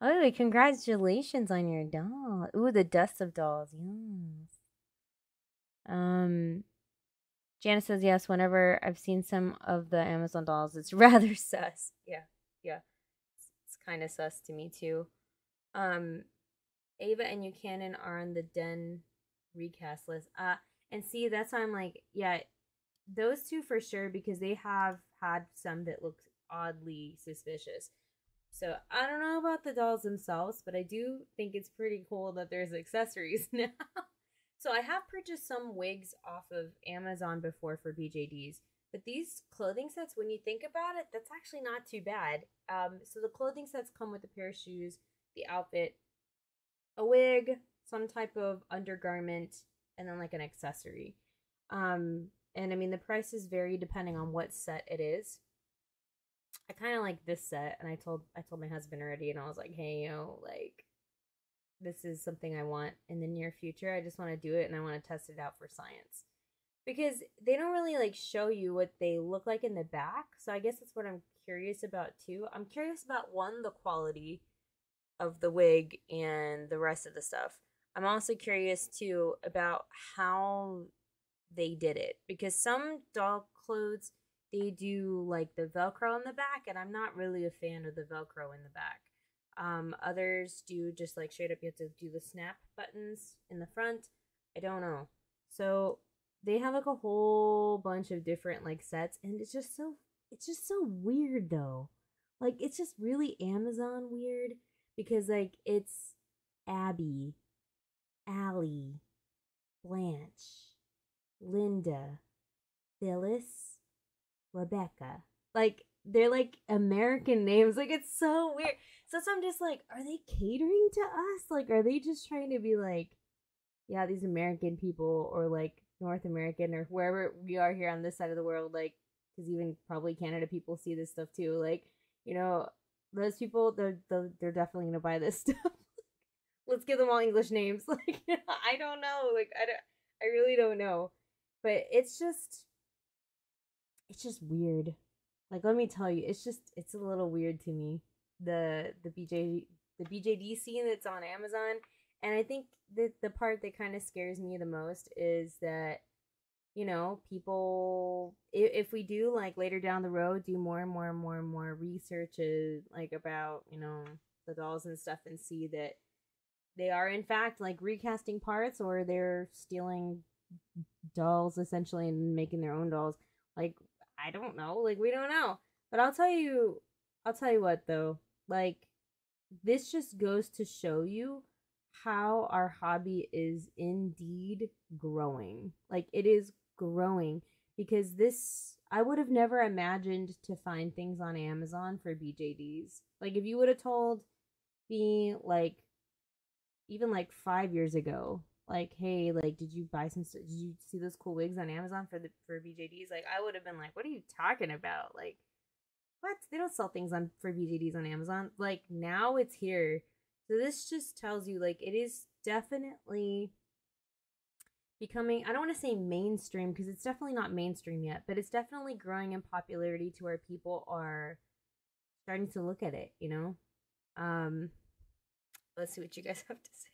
Oh, congratulations on your doll. Ooh, the dust of dolls. Yes. Janice says yes. Whenever I've seen some of the Amazon dolls, it's rather sus. Yeah. It's kind of sus to me too. Ava and Buchanan are on the Den recast list. And see, that's why I'm like, yeah, those two for sure, because they have had some that look oddly suspicious. So I don't know about the dolls themselves, but I do think it's pretty cool that there's accessories now. So I have purchased some wigs off of Amazon before for BJDs, but these clothing sets, when you think about it, that's actually not too bad. So the clothing sets come with a pair of shoes, the outfit, a wig, some type of undergarment, and then like an accessory. And I mean, the prices vary depending on what set it is. I kind of like this set, and I told my husband already, and I was like, hey, you know, like, this is something I want in the near future. I just want to do it, and I want to test it out for science, because they don't really like show you what they look like in the back. So I guess that's what I'm curious about too. I'm curious about, one, the quality of the wig and the rest of the stuff. I'm also curious too about how they did it, because some doll clothes, they do like the Velcro in the back, and I'm not really a fan of the Velcro in the back. Others do just like straight up, you have to do the snap buttons in the front. I don't know. So they have like a whole bunch of different like sets, and it's just so weird though. Like, it's just really Amazon weird, because like it's Abby, Allie, Blanche, Linda, Phyllis, Rebecca. Like, they're like American names. Like, it's so weird. So I'm just like, are they catering to us? Like, are they just trying to be like, yeah, these American people, or like North American, or wherever we are here on this side of the world, like, because even probably Canada people see this stuff too. Like, you know, those people, they're definitely gonna buy this stuff. Let's give them all English names. Like, I don't know. Like, I really don't know. But it's just weird. Like, let me tell you, it's a little weird to me. The BJD scene that's on Amazon. And I think that the part that kind of scares me the most is that, you know, people, if we do like later down the road do more and more and more and more researches like about, you know, the dolls and stuff, and see that they are in fact like recasting parts, or they're stealing dolls essentially and making their own dolls. Like, I don't know. Like, we don't know. But I'll tell you what though. Like, this just goes to show you how our hobby is indeed growing. Like, it is growing, because this, I would have never imagined to find things on Amazon for BJDs. Like, if you would have told me like even like 5 years ago, like, hey, like, did you see those cool wigs on Amazon for BJDs? Like, I would have been like, what are you talking about? Like, what? They don't sell things for BJDs on Amazon. Like, now it's here. So this just tells you, like, it is definitely becoming, I don't want to say mainstream, because it's definitely not mainstream yet, but it's definitely growing in popularity to where people are starting to look at it, you know? Let's see what you guys have to say.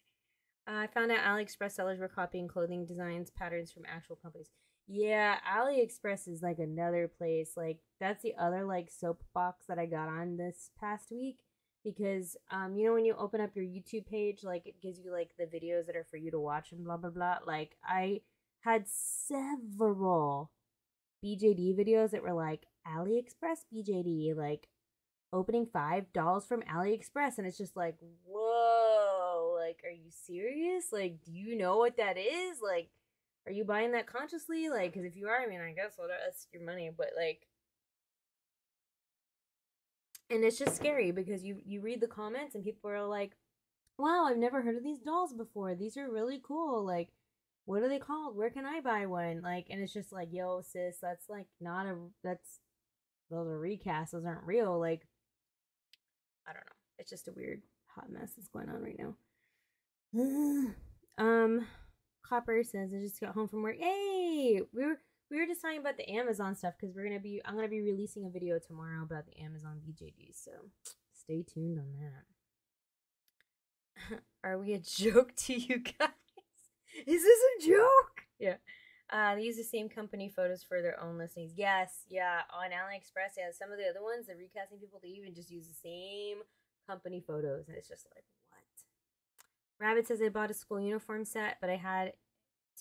I found out AliExpress sellers were copying clothing designs patterns from actual companies. Yeah, AliExpress is like another place. Like that's the other like soapbox that I got on this past week because you know when you open up your YouTube page, like it gives you like the videos that are for you to watch and blah blah blah. Like I had several BJD videos that were like AliExpress BJD, like opening $5 from AliExpress, and it's just like, whoa, like, are you serious? Like, do you know what that is? Like, are you buying that consciously? Like, because if you are, I mean, I guess well, that's your money, but like, and it's just scary because you read the comments and people are like, wow, I've never heard of these dolls before. These are really cool. Like, what are they called? Where can I buy one? Like, and it's just like, yo, sis, that's like not a that's those are recasts. Those aren't real. Like, I don't know. It's just a weird hot mess that's going on right now. Copper says I just got home from work. Hey, we were just talking about the Amazon stuff because I'm gonna be releasing a video tomorrow about the Amazon BJDs. So stay tuned on that. Are we a joke to you guys? Is this a joke? Yeah. They use the same company photos for their own listings. Yes, yeah. On AliExpress, yeah. Some of the other ones, the recasting people, they even just use the same company photos, and it's just like, what? Rabbit says I bought a school uniform set, but I had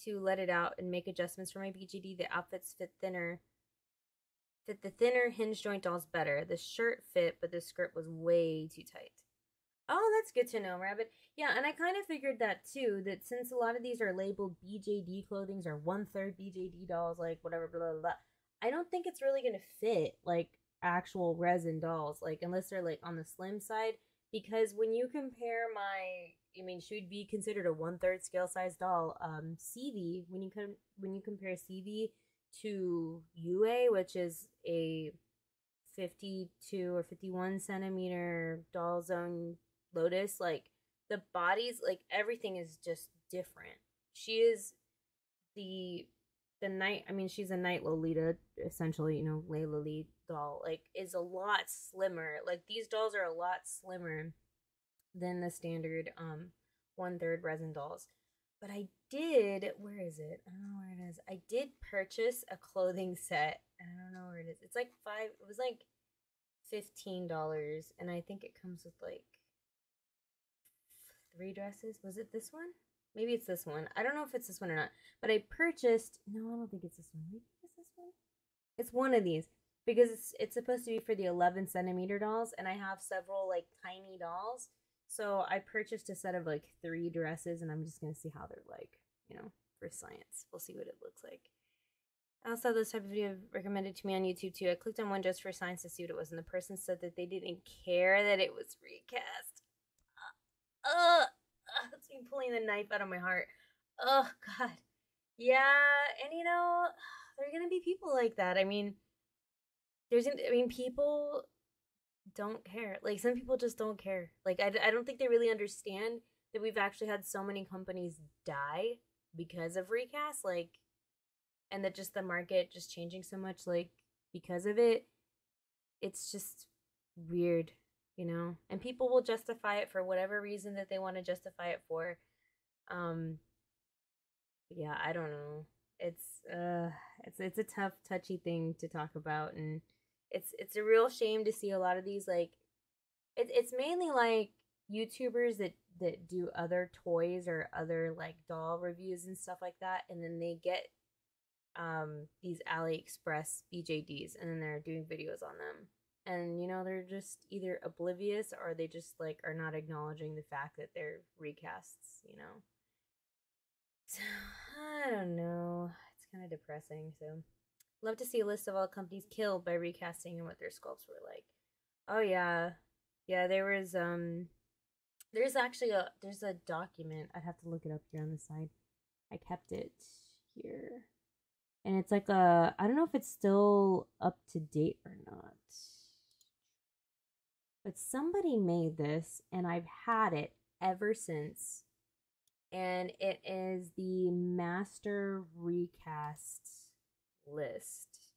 to let it out and make adjustments for my BGD. The outfits fit the thinner hinge joint dolls better. The shirt fit, but the skirt was way too tight. Oh, that's good to know, Rabbit. Yeah, and I kind of figured that too, that since a lot of these are labeled BJD clothings or 1/3 BJD dolls, like whatever, blah, blah, blah, I don't think it's really going to fit like actual resin dolls, like unless they're like on the slim side. Because when you compare I mean, should be considered a 1/3 scale size doll, CV, when you compare CV to UA, which is a 52 or 51 centimeter doll zone Lotus, like the bodies, like everything is just different. She is the night, I mean, she's a night Lolita, essentially, you know, Layla Lee doll, like is a lot slimmer. Like these dolls are a lot slimmer than the standard 1/3 resin dolls. But I did, where is it? I don't know where it is. I did purchase a clothing set. I don't know where it is. It's like it was like $15, and I think it comes with like 3 dresses. Was it this one? Maybe it's this one. I don't know if it's this one or not. But I purchased. No, I don't think it's this one. Maybe it's this one. It's one of these because it's supposed to be for the 11 centimeter dolls, and I have several like tiny dolls. So I purchased a set of like 3 dresses, and I'm just gonna see how they're like, you know, for science. We'll see what it looks like. I also have this type of video recommended to me on YouTube too. I clicked on one just for science to see what it was, and the person said that they didn't care that it was recast. That's me pulling the knife out of my heart. Oh God, yeah, and you know, there are gonna be people like that. I mean, people don't care. Like some people just don't care. Like I don't think they really understand that we've actually had so many companies die because of recast. Like, and that just the market just changing so much. Like because of it, it's just weird, you know, and people will justify it for whatever reason that they want to justify it for. Yeah, I don't know. It's a tough touchy thing to talk about, and it's a real shame to see a lot of these like it's mainly like YouTubers that do other toys or other like doll reviews and stuff like that, and then they get these AliExpress BJDs, and then they're doing videos on them. And you know, they're just either oblivious or they just like are not acknowledging the fact that they're recasts, you know. So I don't know. It's kind of depressing. So love to see a list of all companies killed by recasting and what their sculpts were like. Oh yeah. Yeah, there's actually there's a document. I'd have to look it up here on the side. I kept it here. And it's like I don't know if it's still up to date or not. But somebody made this and I've had it ever since. And it is the master recast list.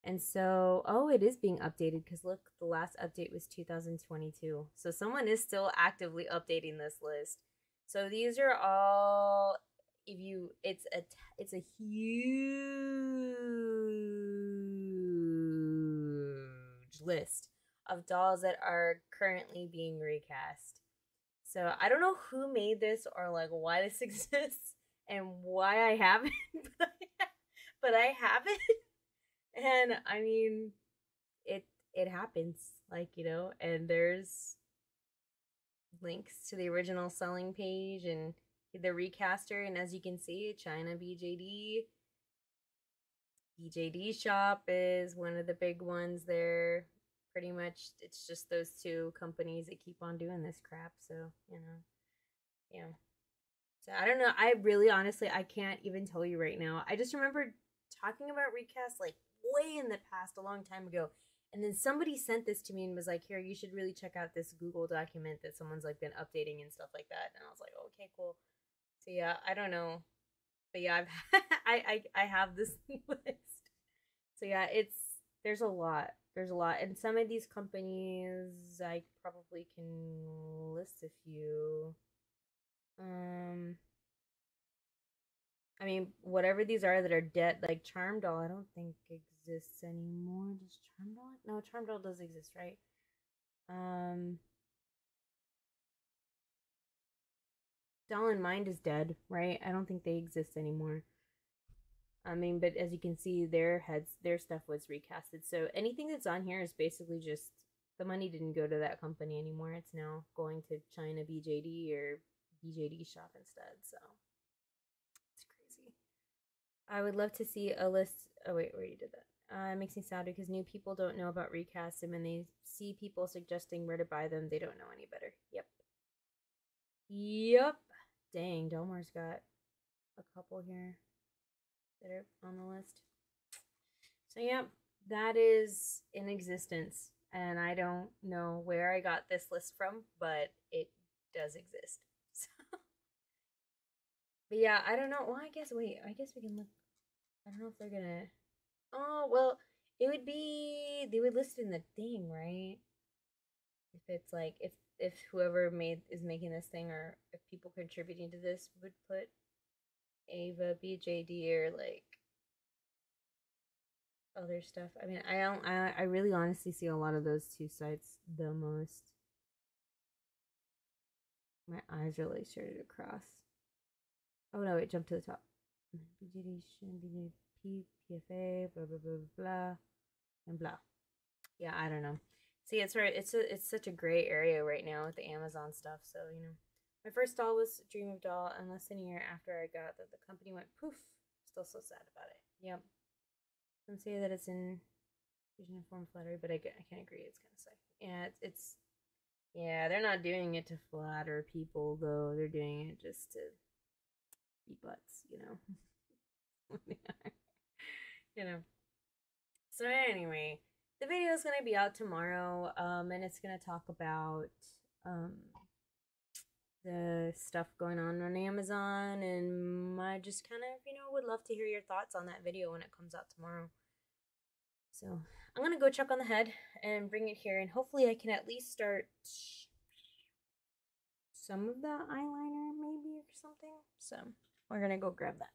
And so, oh, it is being updated because look, the last update was 2022. So someone is still actively updating this list. So these are all, if you, it's a huge list of dolls that are currently being recast. So I don't know who made this or like why this exists and why I have it, but I have it, and I mean, it it happens, like, you know, and there's links to the original selling page and the recaster, and as you can see, China BJD shop is one of the big ones there. Pretty much it's just those two companies that keep on doing this crap, so you know, yeah. So I don't know, I really honestly I can't even tell you right now. I just remember talking about recast like way in the past, a long time ago, and then somebody sent this to me and was like, here, you should really check out this Google document that someone's like been updating and stuff like that, and I was like, okay, cool. So yeah, I don't know, but yeah, I've I have this list. So yeah, it's there's a lot. There's a lot. And some of these companies I probably can list a few. I mean, whatever these are that are dead, like Charm Doll, I don't think exists anymore. Does Charm Doll? No, Charm Doll does exist, right? Um Doll in Mind is dead, right? I don't think they exist anymore. I mean, but as you can see, their stuff was recasted. So anything that's on here is basically just the money didn't go to that company anymore. It's now going to China BJD or BJD shop instead. So it's crazy. I would love to see a list. Oh wait, where you did that. It makes me sad because new people don't know about recasts, and when they see people suggesting where to buy them, they don't know any better. Yep. Yep. Dang, Delmar's got a couple here that are on the list. So, yeah, that is in existence. And I don't know where I got this list from, but it does exist. So, but yeah, I don't know. Well, I guess, wait, I guess we can look. I don't know if they're gonna. Oh, well, it would be. They would list it in the thing, right? If it's like, if whoever is making this thing, or if people contributing to this would put AsenvaBJD or like other stuff. I mean, I don't. I really honestly see a lot of those two sites the most. My eyes really started to cross. Oh no! It jumped to the top. BJD, BJD, PFA, blah blah blah blah, and blah. Yeah, I don't know. See, it's right. It's such a gray area right now with the Amazon stuff. So you know, my first doll was Dream of Doll, and less than a year after I got that, the company went poof. Still so sad about it. Yep. Some say that it's in vision form flattery, but I can't agree. It's kind of sick. Yeah, it's yeah. They're not doing it to flatter people though. They're doing it just to be butts, you know. You know. So anyway, the video is gonna be out tomorrow, and it's gonna talk about um the stuff going on Amazon, and I just kind of, you know, would love to hear your thoughts on that video when it comes out tomorrow. So I'm gonna go check on the head and bring it here, and hopefully I can at least start some of the eyeliner maybe or something. So we're gonna go grab that.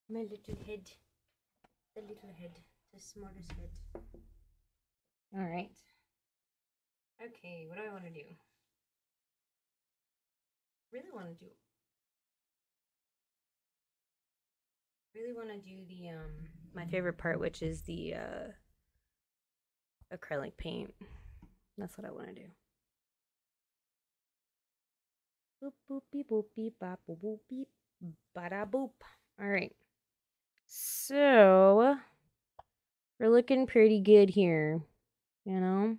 My little head. The little head. The smartest head. Alright. Okay, what do I want to do? Really want to do the my favorite part, which is the acrylic paint. That's what I want to do. Boop boop beep boop beep bop boop boop beep bada boop. Alright. So we're looking pretty good here. You know?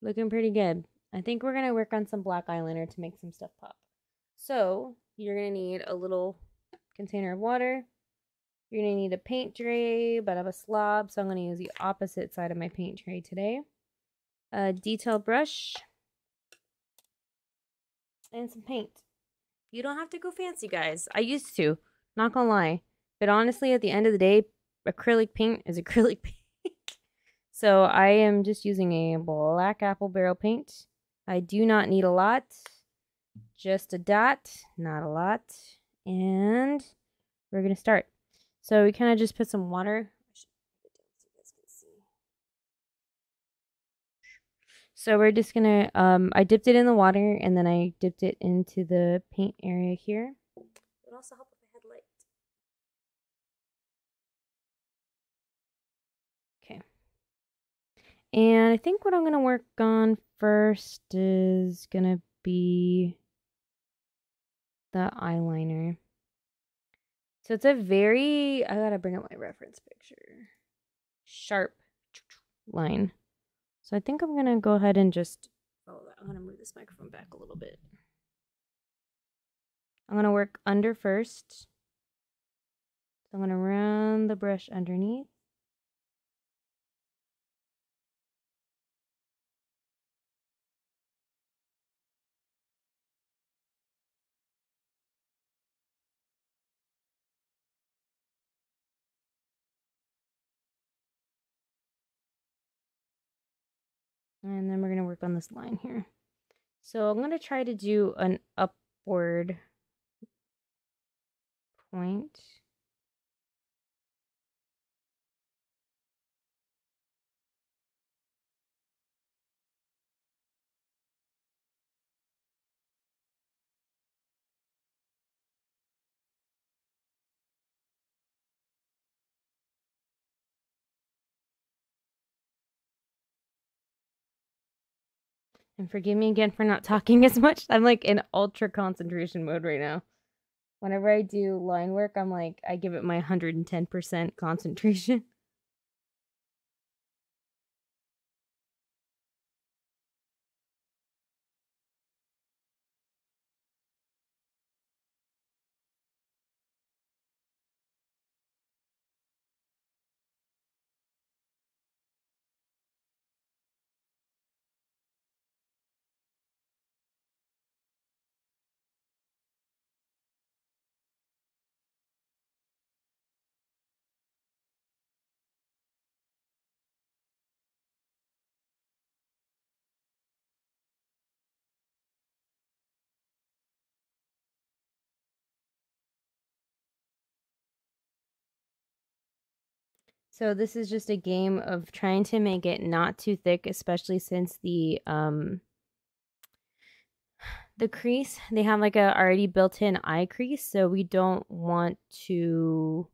Looking pretty good. I think we're gonna work on some black eyeliner to make some stuff pop. So you're gonna need a little container of water. You're going to need a paint tray, but I have a slob, so I'm going to use the opposite side of my paint tray today. A detail brush. And some paint. You don't have to go fancy, guys. I used to, not gonna lie. But honestly, at the end of the day, acrylic paint is acrylic paint. So I am just using a black apple barrel paint. I do not need a lot. Just a dot, not a lot. And we're gonna start. So we kind of just put some water. So we're just gonna, I dipped it in the water and then I dipped it into the paint area here. It would also help if I had light. Okay. And I think what I'm gonna work on first is gonna be the eyeliner. So it's a very, I gotta bring up my reference picture, sharp line. So I think I'm gonna go ahead and just follow that. I'm gonna move this microphone back a little bit. I'm gonna work under first. So I'm gonna run the brush underneath. And then we're gonna work on this line here. So I'm gonna try to do an upward point. And forgive me again for not talking as much. I'm like in ultra concentration mode right now. Whenever I do line work, I'm like, I give it my 110% concentration. So this is just a game of trying to make it not too thick, especially since the crease, they have like a already built-in eye crease, so we don't want to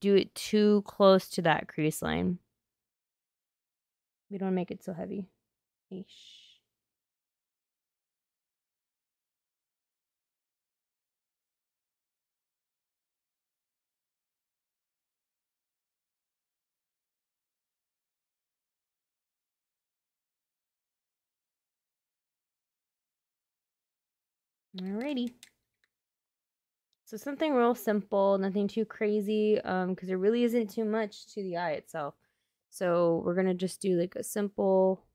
do it too close to that crease line. We don't make it so heavy. Eesh. Alrighty. So something real simple, nothing too crazy, because there really isn't too much to the eye itself. So we're gonna just do like a simple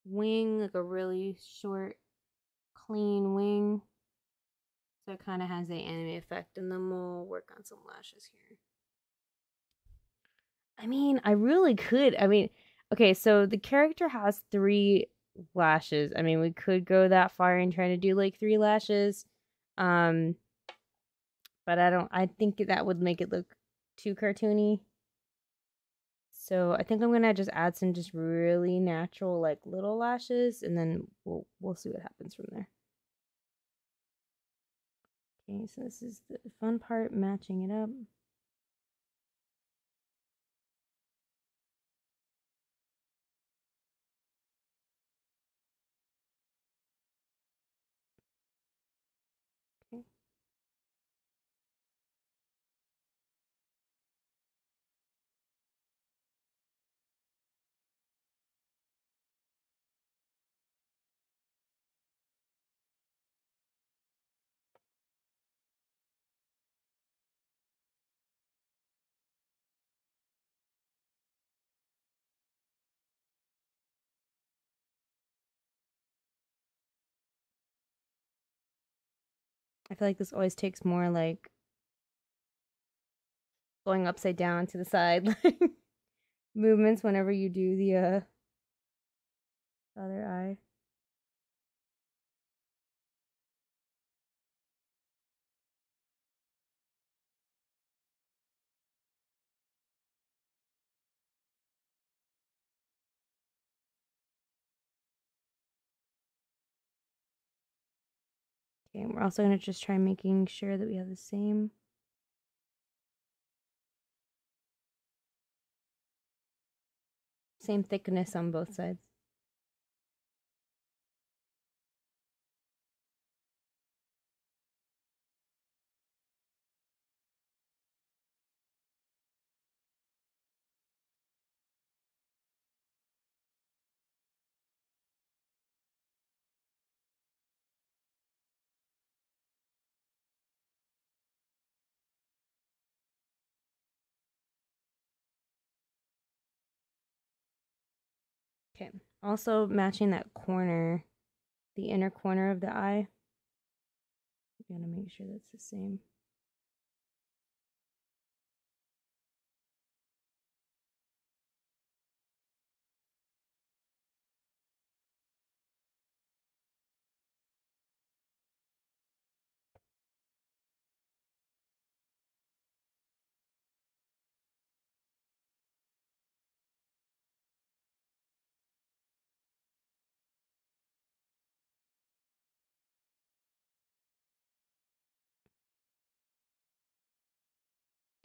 wing, like a really short, clean wing. So it kind of has the anime effect, and then we'll work on some lashes here. I mean, I really could. I mean, okay, so the character has 3 lashes. I mean, we could go that far and try to do like 3 lashes. But I think that would make it look too cartoony. So I think I'm gonna just add some just really natural like little lashes, and then we'll see what happens from there. Okay, so this is the fun part, matching it up. Okay. I feel like this always takes more like going upside down to the side movements whenever you do the other eye. Okay, we're also going to just try making sure that we have the same thickness on both sides. Okay, also matching that corner, the inner corner of the eye. I'm gonna make sure that's the same.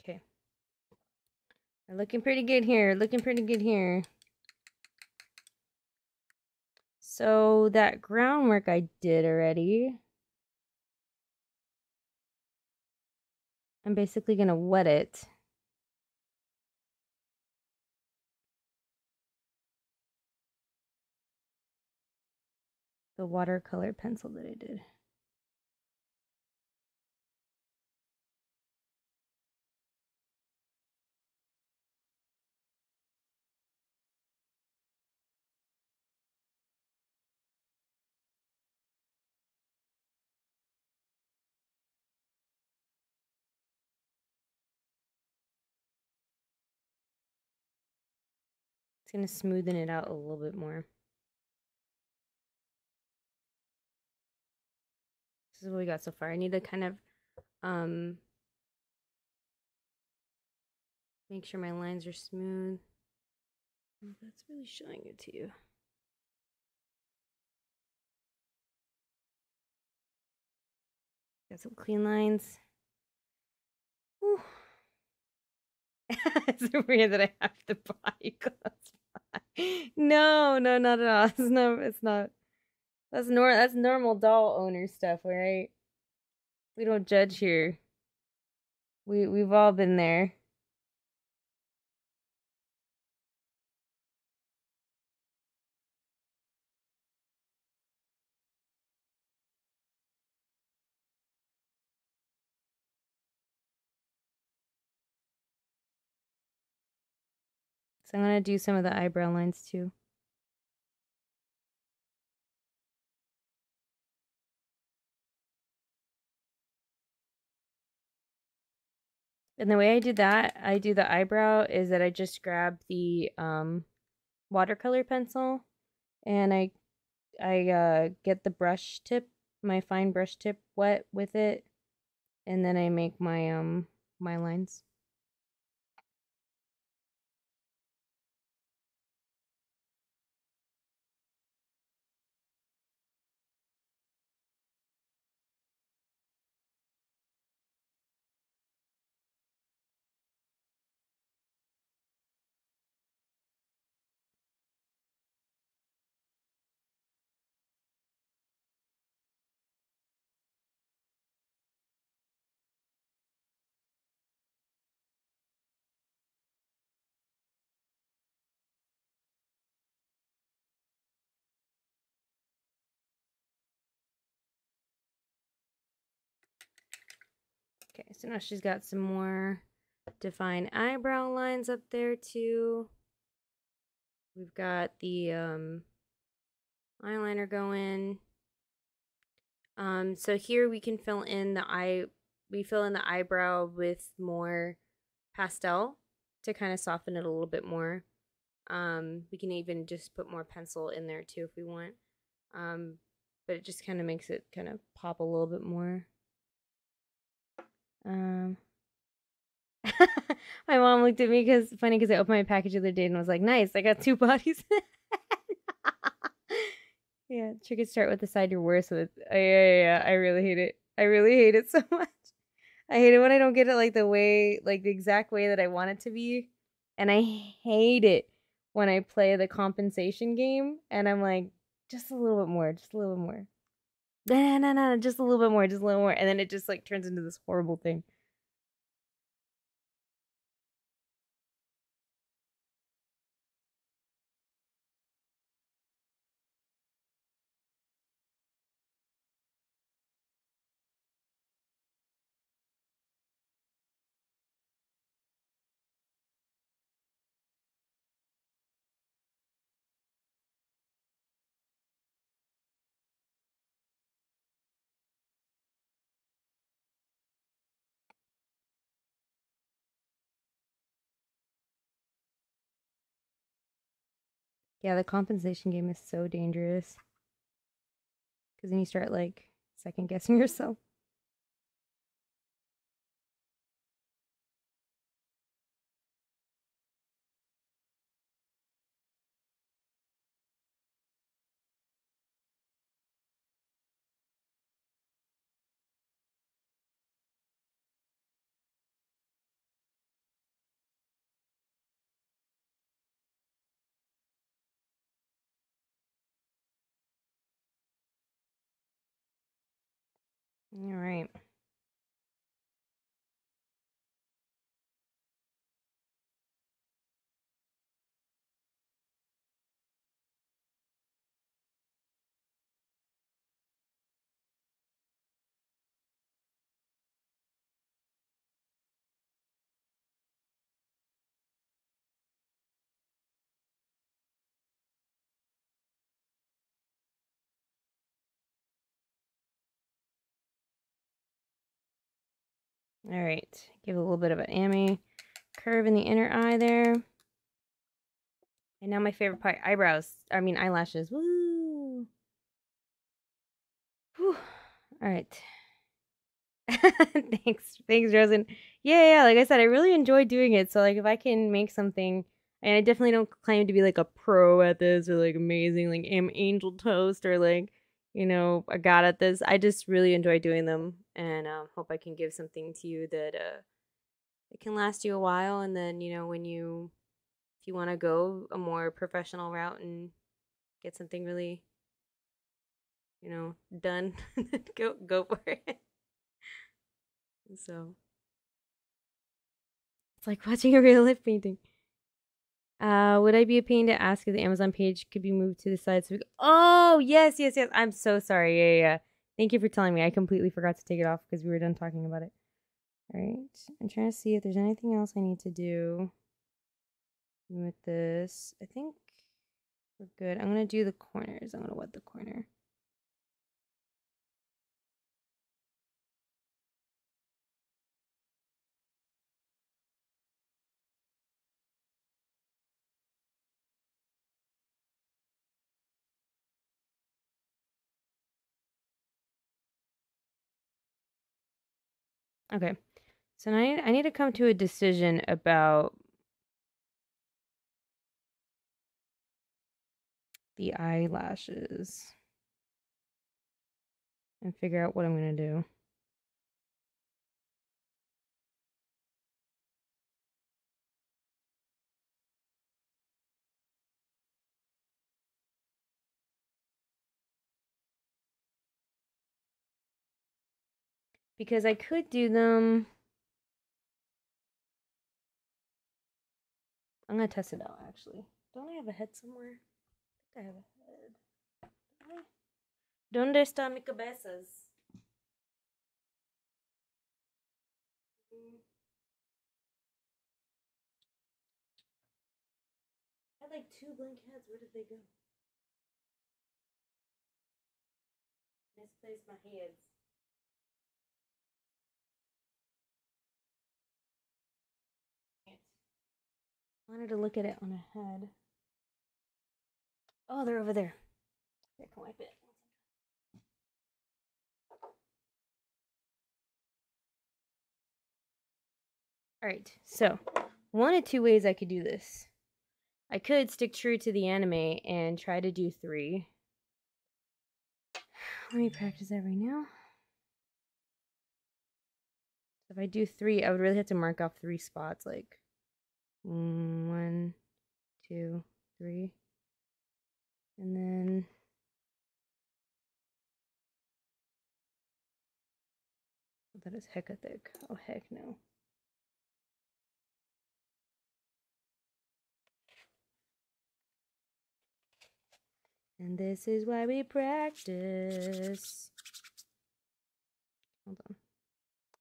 Okay. We're looking pretty good here. Looking pretty good here. So that groundwork I did already. I'm basically going to wet it. The watercolor pencil that I did. It's going to smoothen it out a little bit more. This is what we got so far. I need to kind of make sure my lines are smooth. That's really showing it to you. Got some clean lines. Whew. It's weird that I have to buy clothes. No, not at all. It's not. That's normal doll owner stuff, all right? We don't judge here. We've all been there. So I'm gonna do some of the eyebrow lines too. And the way I do that, I do the eyebrow is that I just grab the watercolor pencil and I get the brush tip, my fine brush tip wet with it, and then I make my my lines. Okay, so now she's got some more defined eyebrow lines up there too. We've got the eyeliner going. So here we can fill in the eyebrow with more pastel to kind of soften it a little bit more. We can even just put more pencil in there too if we want. But it just kind of makes it kind of pop a little bit more. My mom looked at me because I opened my package the other day and was like, "Nice, I got 2 bodies." Yeah, trick or start with the side you're worse with. Yeah. I really hate it. I really hate it so much. I hate it when I don't get it like the exact way that I want it to be. And I hate it when I play the compensation game and I'm like, just a little bit more, just a little bit more. No, just a little bit more, just a little more. And then it just like turns into this horrible thing. Yeah, the compensation game is so dangerous. Because then you start like second guessing yourself. All right. All right. Give a little bit of an Amy curve in the inner eye there. And now my favorite part, eyelashes. Woo! Whew. All right. Thanks, Rosen. Yeah. Like I said, I really enjoy doing it. So like, if I can make something, and I definitely don't claim to be like a pro at this or like amazing, like am angel toast or like, a god at this. I just really enjoy doing them, and hope I can give something to you that it can last you a while. And then if you want to go a more professional route and get something really, done, go for it. So it's like watching a real life painting. Would I be a pain to ask if the Amazon page could be moved to the side so Oh, yes. I'm so sorry. Yeah. Thank you for telling me. I completely forgot to take it off because we were done talking about it. All right. I'm trying to see if there's anything else I need to do with this. I think we're good. I'm going to do the corners. I'm going to wet the corner. Okay. So now I need to come to a decision about the eyelashes and figure out what I'm going to do. Because I could do them. I'm going to test it out, actually. Don't I have a head somewhere? I think I have a head. ¿Dónde está mi cabezas? I had like 2 blank heads. Where did they go? place my heads. I wanted to look at it on a head. Oh, they're over there. I can wipe it. Alright, so one of two ways I could do this. I could stick true to the anime and try to do 3. Let me practice that right now. If I do 3, I would really have to mark off 3 spots, like 1, 2, 3. And then that is hecka thick. Oh, heck no. And this is why we practice. Hold on.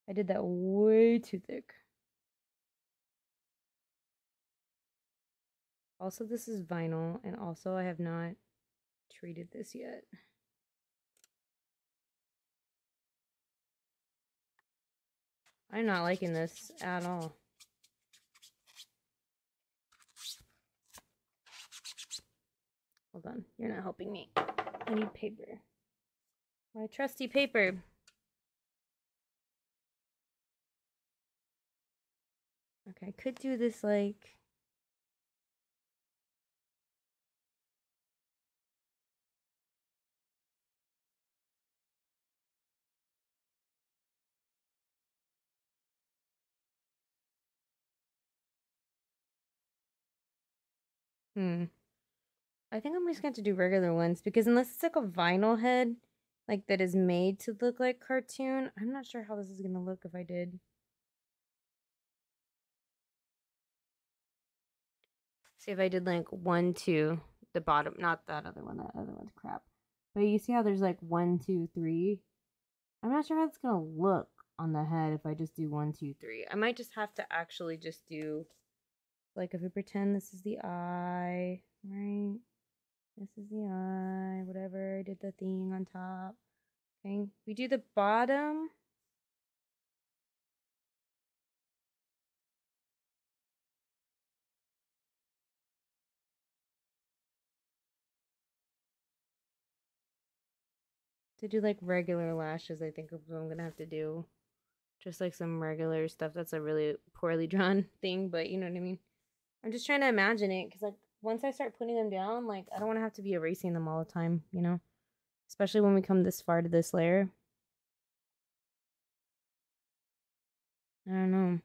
I did that way too thick. Also, this is vinyl, and also I have not treated this yet. I'm not liking this at all. Hold on, you're not helping me. I need paper. My trusty paper. Okay, I could do this like... I think I'm just going to do regular ones because unless it's like a vinyl head, like that is made to look like cartoon, I'm not sure how this is going to look if I did. See if I did like 1, 2, the bottom, not that other one, that other one's crap. But you see how there's like 1, 2, 3? I'm not sure how it's going to look on the head if I just do 1, 2, 3. I might just have to actually just do, like if we pretend this is the eye, right? This is the eye, whatever. I did the thing on top. Okay, we do the bottom. To do like regular lashes, I think I'm gonna have to do just like some regular stuff. That's a really poorly drawn thing, but you know what I mean. I'm just trying to imagine it because like once I start putting them down, like I don't want to have to be erasing them all the time, you know, especially when we come this far to this layer. I don't know.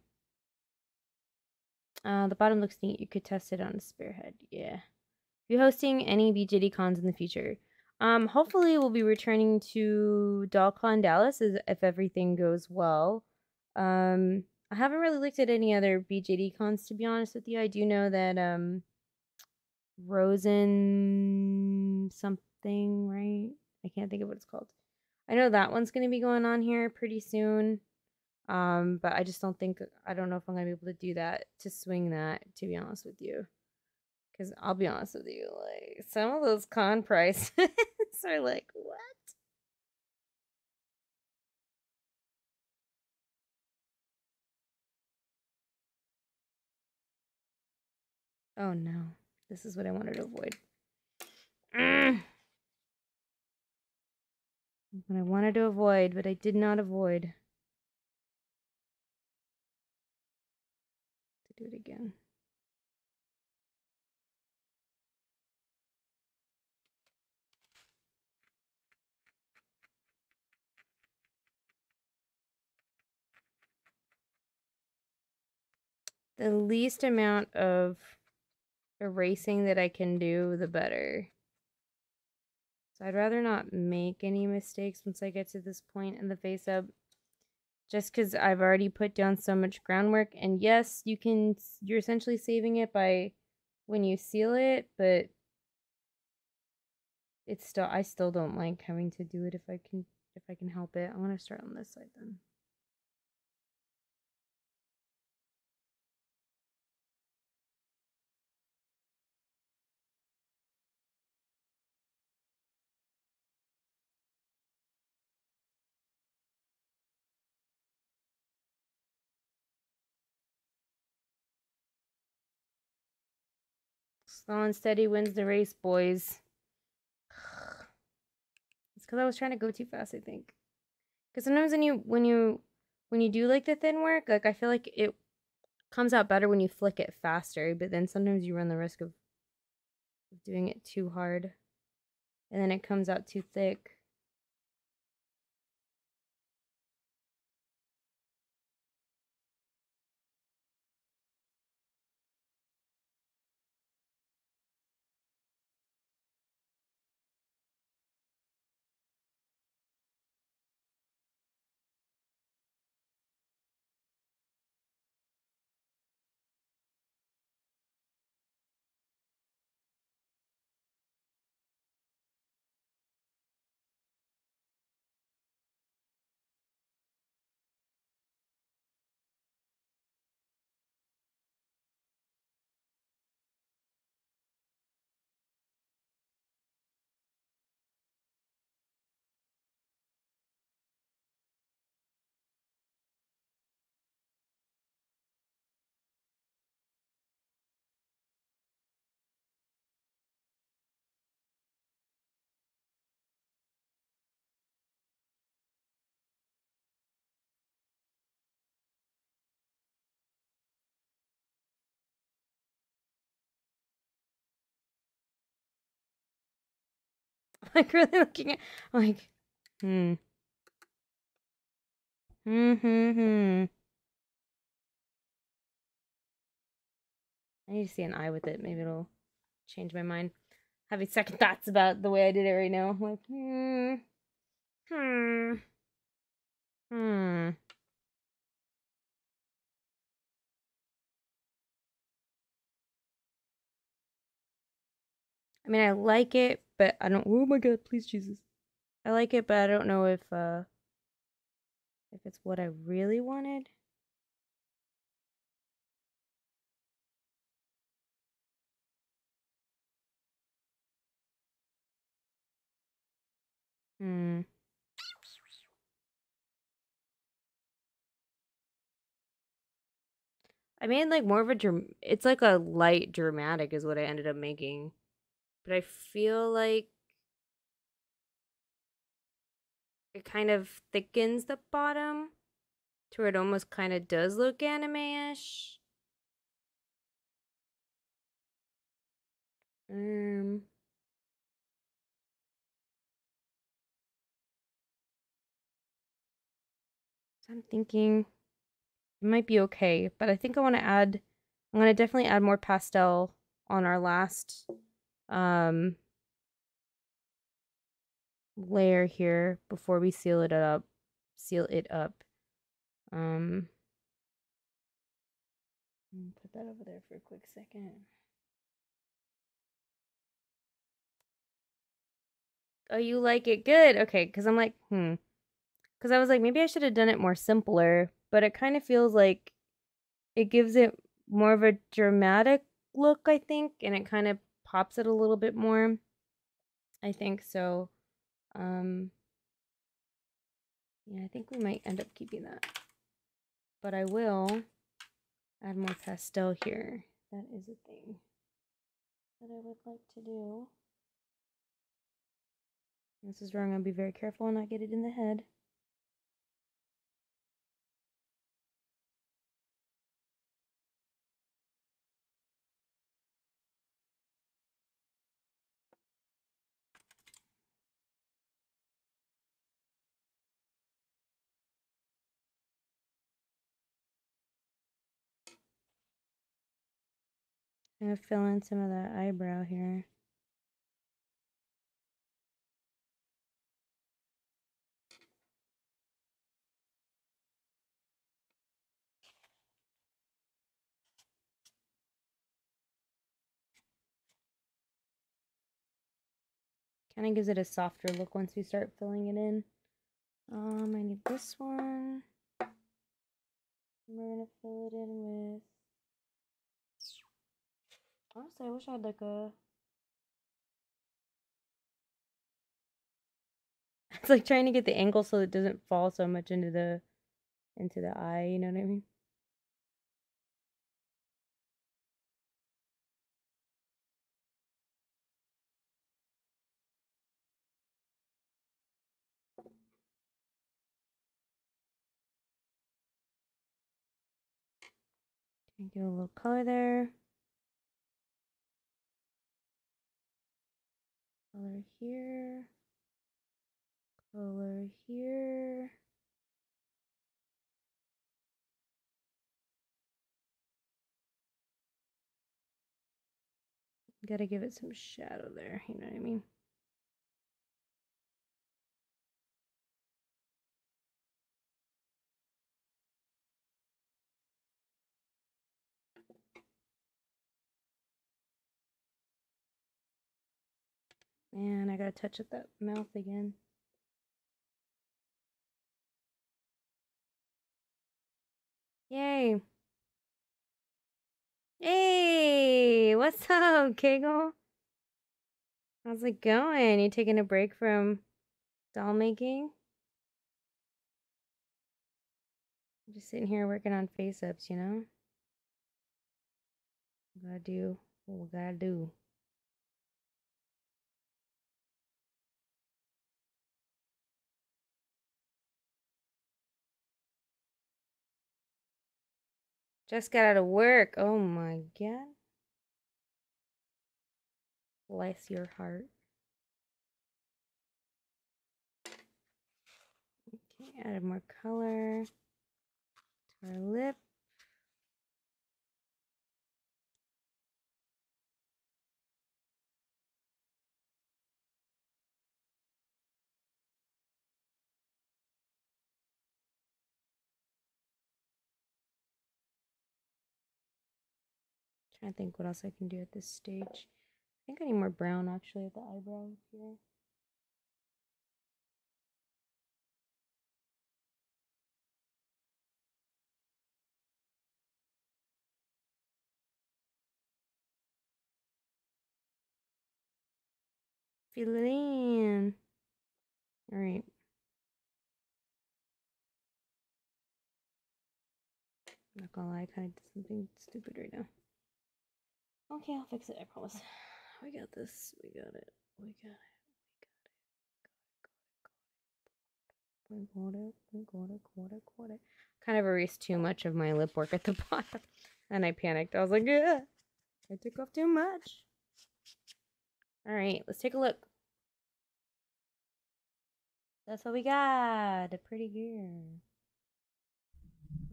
The bottom looks neat. You could test it on a spearhead. Yeah. Are you hosting any BJD cons in the future? Hopefully we'll be returning to DollCon Dallas if everything goes well. I haven't really looked at any other BJD cons, to be honest with you. I do know that Rosen something, right? I can't think of what it's called. I know that one's going to be going on here pretty soon. But I just don't think, I don't know if I'm going to be able to do that, to swing that, to be honest with you. Because I'll be honest with you, like, some of those con prices are like, what? Oh no, this is what I wanted to avoid. What I wanted to avoid, but I did not avoid. To do it again. The least amount of erasing that I can do, the better. So I'd rather not make any mistakes once I get to this point in the face-up. Just because I've already put down so much groundwork. And yes, you're essentially saving it by when you seal it, but I still don't like having to do it if I can help it. I'm gonna start on this side then. Slow and steady wins the race, boys. It's because I was trying to go too fast, I think. Because sometimes when you do like the thin work, like I feel like it comes out better when you flick it faster, but then sometimes you run the risk of doing it too hard, and then it comes out too thick. Like really looking at, like, hmm. I need to see an eye with it. Maybe it'll change my mind. Having second thoughts about the way I did it right now. Like, I mean, I like it, but I don't. Oh my God, please, Jesus! I like it, but I don't know if it's what I really wanted. I made like more of a it's like a light dramatic is what I ended up making. But I feel like it kind of thickens the bottom to where it almost kind of does look anime-ish. So I'm thinking it might be okay, but I think I'm gonna definitely add more pastel on our last layer here before we seal it up. Put that over there for a quick second. Oh, you like it? Good. Okay, because I'm like, because I was like, maybe I should have done it more simpler, but it kind of feels like it gives it more of a dramatic look, I think, and it kind of pops it a little bit more. I think so. Yeah, I think we might end up keeping that. But I will add more pastel here. That is a thing that I would like to do. This is where I'm going to be very careful and not get it in the head. I'm going to fill in some of that eyebrow here. Kind of gives it a softer look once we start filling it in. I need this one. We're gonna fill it in with. Honestly, I wish I had like a. It's like trying to get the angle so it doesn't fall so much into the eye. You know what I mean? Give a little color there. Color here. Color here. Gotta give it some shadow there, you know what I mean? And I gotta touch up that mouth again. Yay! Hey! What's up, Kegel? How's it going? You taking a break from doll making? I'm just sitting here working on face-ups, you know? Gotta do what we gotta do. Just got out of work. Oh my god. Bless your heart. Okay, added more color to our lip. Trying to think what else I can do at this stage. I think I need more brown actually at the eyebrows here. Fill it in. All right. I'm not gonna lie, I kind of did something stupid right now. Okay, I'll fix it, I promise. We got this. We got it. We got it. We got it. We got it. We got it. Got it. Kind of erased too much of my lip work at the bottom. And I panicked. I was like, yeah, I took off too much. All right, let's take a look. That's what we got. A pretty girl.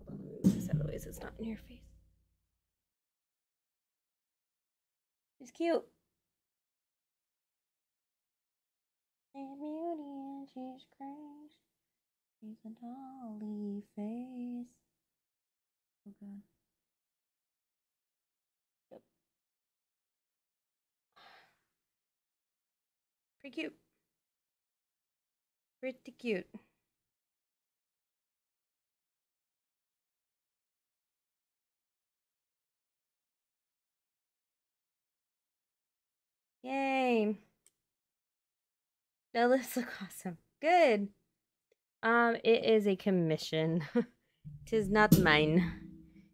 Hold on, let me move this out of the way so it's not in your face. She's cute. She's beauty and she's great. She's a dolly face. Oh god. Yep. Pretty cute. Pretty cute. Yay. That lips look awesome. Good. It is a commission. Tis not mine.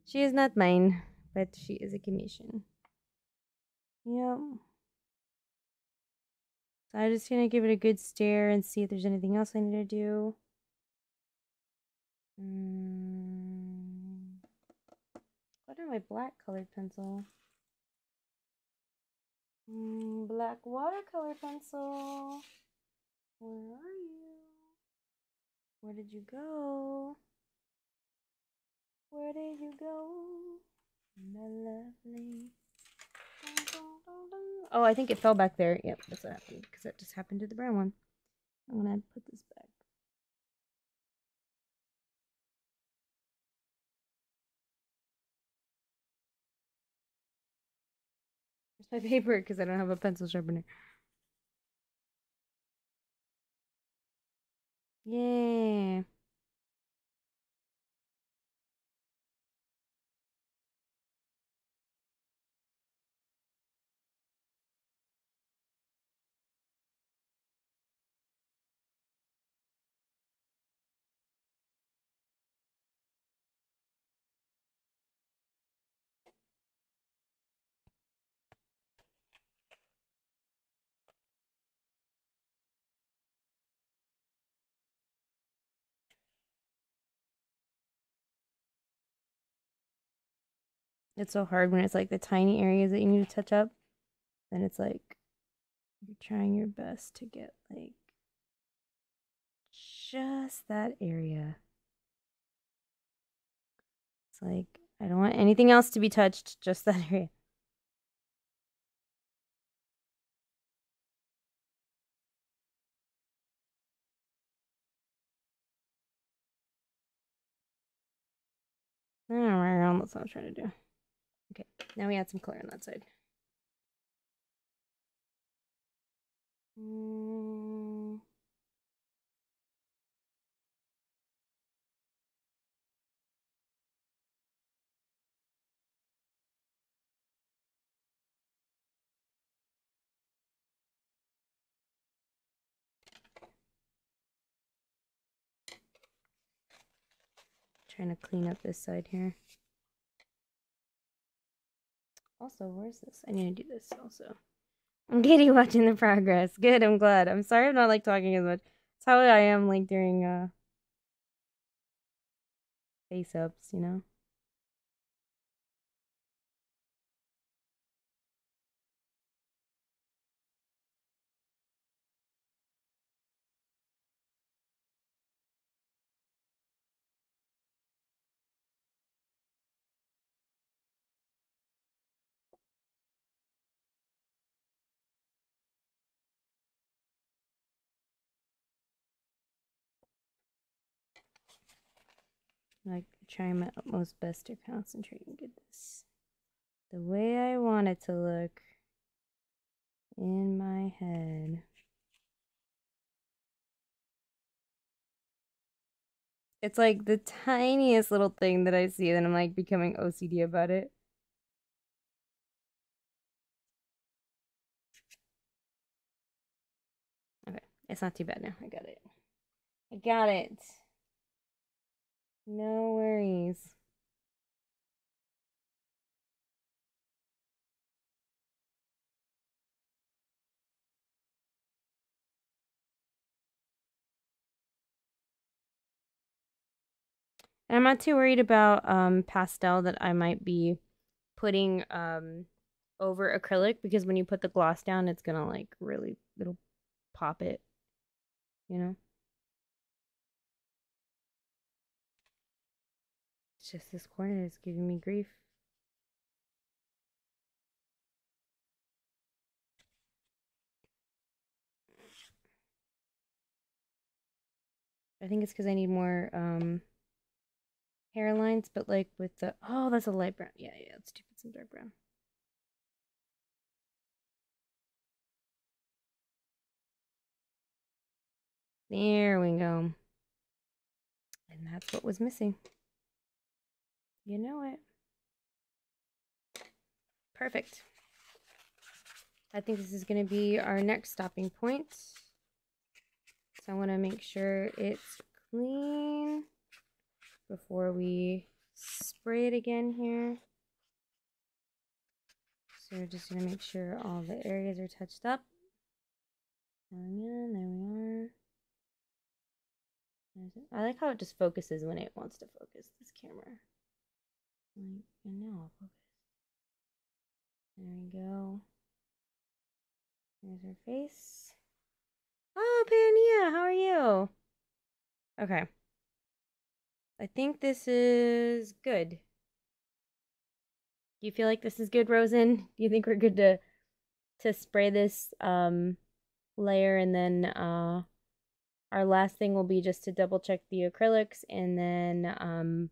She is not mine, but she is a commission. Yep. So I'm just gonna give it a good stare and see if there's anything else I need to do. What are my black colored pencil? Black watercolor pencil. Where are you? Where did you go? Where did you go? My lovely. Oh, I think it fell back there. Yep, that's what happened because that just happened to the brown one. I'm gonna put this back. Here's my paper because I don't have a pencil sharpener. Yay. It's so hard when it's like the tiny areas that you need to touch up. Then it's like you're trying your best to get like just that area. It's like I don't want anything else to be touched, just that area. Alright, that's what I'm trying to do. Okay, now we add some color on that side. Trying to clean up this side here. Also, where's this? I need to do this also. I'm Katie watching the progress. Good, I'm glad. I'm sorry I'm not like talking as much. It's how I am like during face ups, you know? Like trying my utmost best to concentrate and get this the way I want it to look in my head. It's like the tiniest little thing that I see, and I'm like becoming OCD about it. Okay, it's not too bad now. I got it. I got it. No worries. And I'm not too worried about pastel that I might be putting over acrylic, because when you put the gloss down, it's gonna like really, it'll pop it, you know? It's just this corner is giving me grief. I think it's because I need more hairlines, but like with the, oh, that's a light brown. Yeah, let's do some dark brown. There we go. And that's what was missing. You know it. Perfect. I think this is going to be our next stopping point. So I want to make sure it's clean before we spray it again here. So we're just going to make sure all the areas are touched up. Going in, there we are. I like how it just focuses when it wants to focus, this camera. And now I'll focus. There we go. There's her face. Oh, Pania, how are you? Okay. I think this is good. Do you feel like this is good, Rosen? Do you think we're good to spray this layer, and then our last thing will be just to double check the acrylics, and then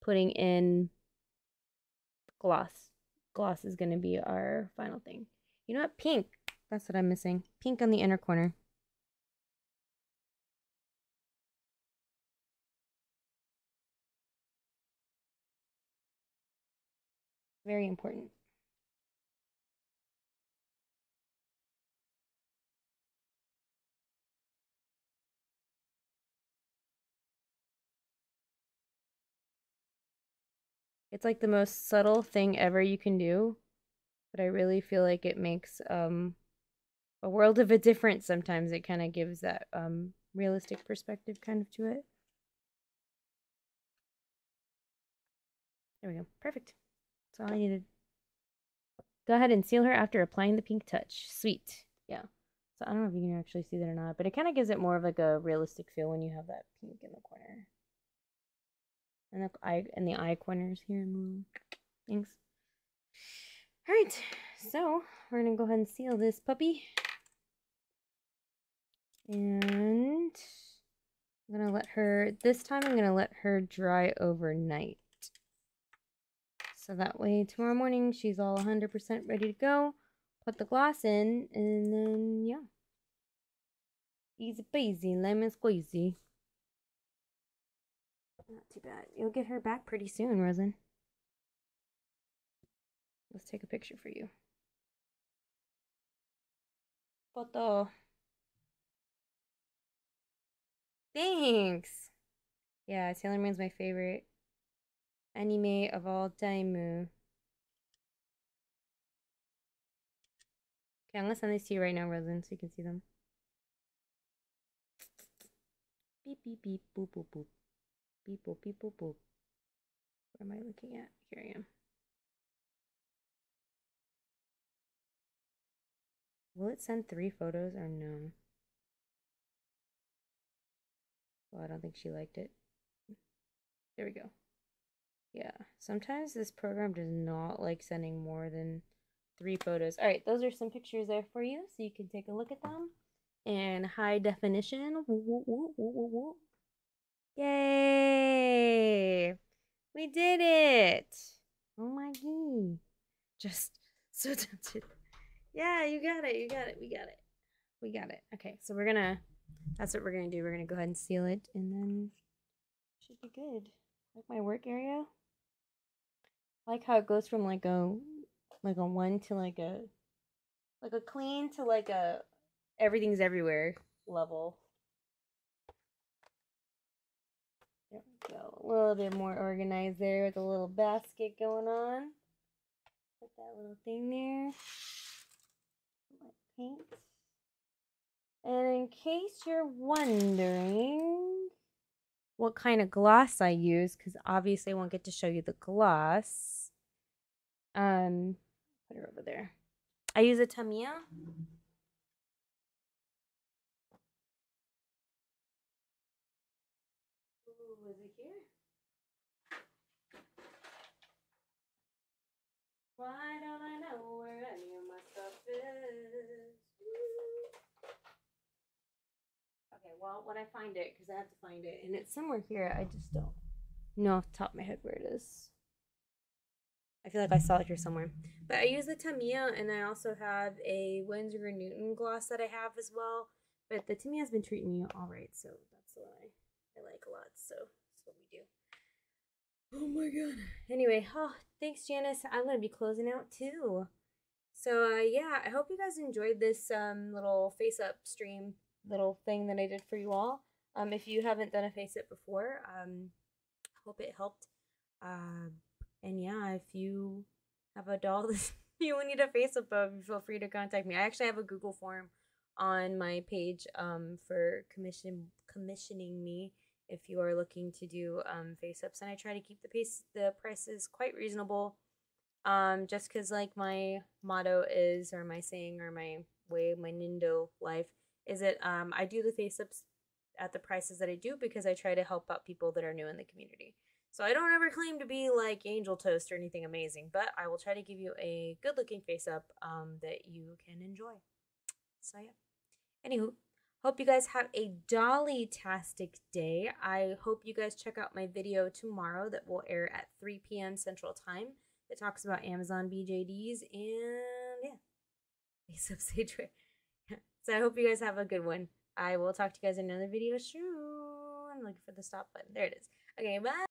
putting in gloss. Gloss is going to be our final thing. You know what? Pink. That's what I'm missing. Pink on the inner corner. Very important. It's like the most subtle thing ever you can do, but I really feel like it makes a world of a difference. Sometimes it kind of gives that realistic perspective kind of to it. There we go. Perfect. That's So I need to go ahead and seal her after applying the pink touch. Sweet. Yeah. So I don't know if you can actually see that or not, but it kind of gives it more of like a realistic feel when you have that pink in the corner. And the eye corners here and little things. All right. So we're going to go ahead and seal this puppy. And I'm going to let her, this time I'm going to let her dry overnight. So that way tomorrow morning she's all 100% ready to go. Put the gloss in and then, yeah. Easy peasy, lemon squeezy. Not too bad. You'll get her back pretty soon, Rosen. Let's take a picture for you. Photo. Thanks. Yeah, Sailor Moon's my favorite anime of all time. Okay, I'm gonna send these to you right now, Rosen, so you can see them. Beep, beep, beep, boop, boop, boop. Beep, boop, beep, boop, boop. What am I looking at? Here I am. Will it send 3 photos or no? Well, I don't think she liked it. There we go. Yeah, sometimes this program does not like sending more than 3 photos. All right, those are some pictures there for you, so you can take a look at them in high definition. Yay! We did it! Oh my god. Just so tempted. Yeah, you got it. You got it. We got it. We got it. Okay, so that's what we're gonna do. We're gonna go ahead and seal it, and then should be good. Like my work area. I like how it goes from like a 1 to like a clean to like a everything's everywhere level. There we go. A little bit more organized there with a little basket going on. Put that little thing there. Paint. And in case you're wondering what kind of gloss I use, because obviously I won't get to show you the gloss. Put her over there. I use a Tamiya. Ooh, is it here? Why don't I know where any of my stuff is? Okay, well, when I find it, because I have to find it, and it's somewhere here, I just don't know off the top of my head where it is. I feel like I saw it here somewhere. But I use the Tamiya, and I also have a Winsor & Newton gloss that I have as well. But the Tamiya's been treating me all right, so that's the one I like a lot. So that's what we do. Oh my god. Anyway, thanks, Janice. I'm going to be closing out too. So, yeah, I hope you guys enjoyed this little face-up stream little thing that I did for you all. If you haven't done a face-up before, hope it helped. And yeah, if you have a doll that you need a face-up of, feel free to contact me. I actually have a Google form on my page for commissioning me if you are looking to do face-ups, and I try to keep the prices quite reasonable. Just because like my motto is, or my saying, or my way, my Nindo life is that I do the face-ups at the prices that I do because I try to help out people that are new in the community. So I don't ever claim to be like Angel Toast or anything amazing, but I will try to give you a good looking face-up that you can enjoy. So yeah. Anywho, hope you guys have a Dolly-tastic day. I hope you guys check out my video tomorrow that will air at 3 p.m. Central Time. That talks about Amazon BJDs and yeah, face up sage. So I hope you guys have a good one. I will talk to you guys in another video soon. I'm looking for the stop button. There it is. Okay, bye.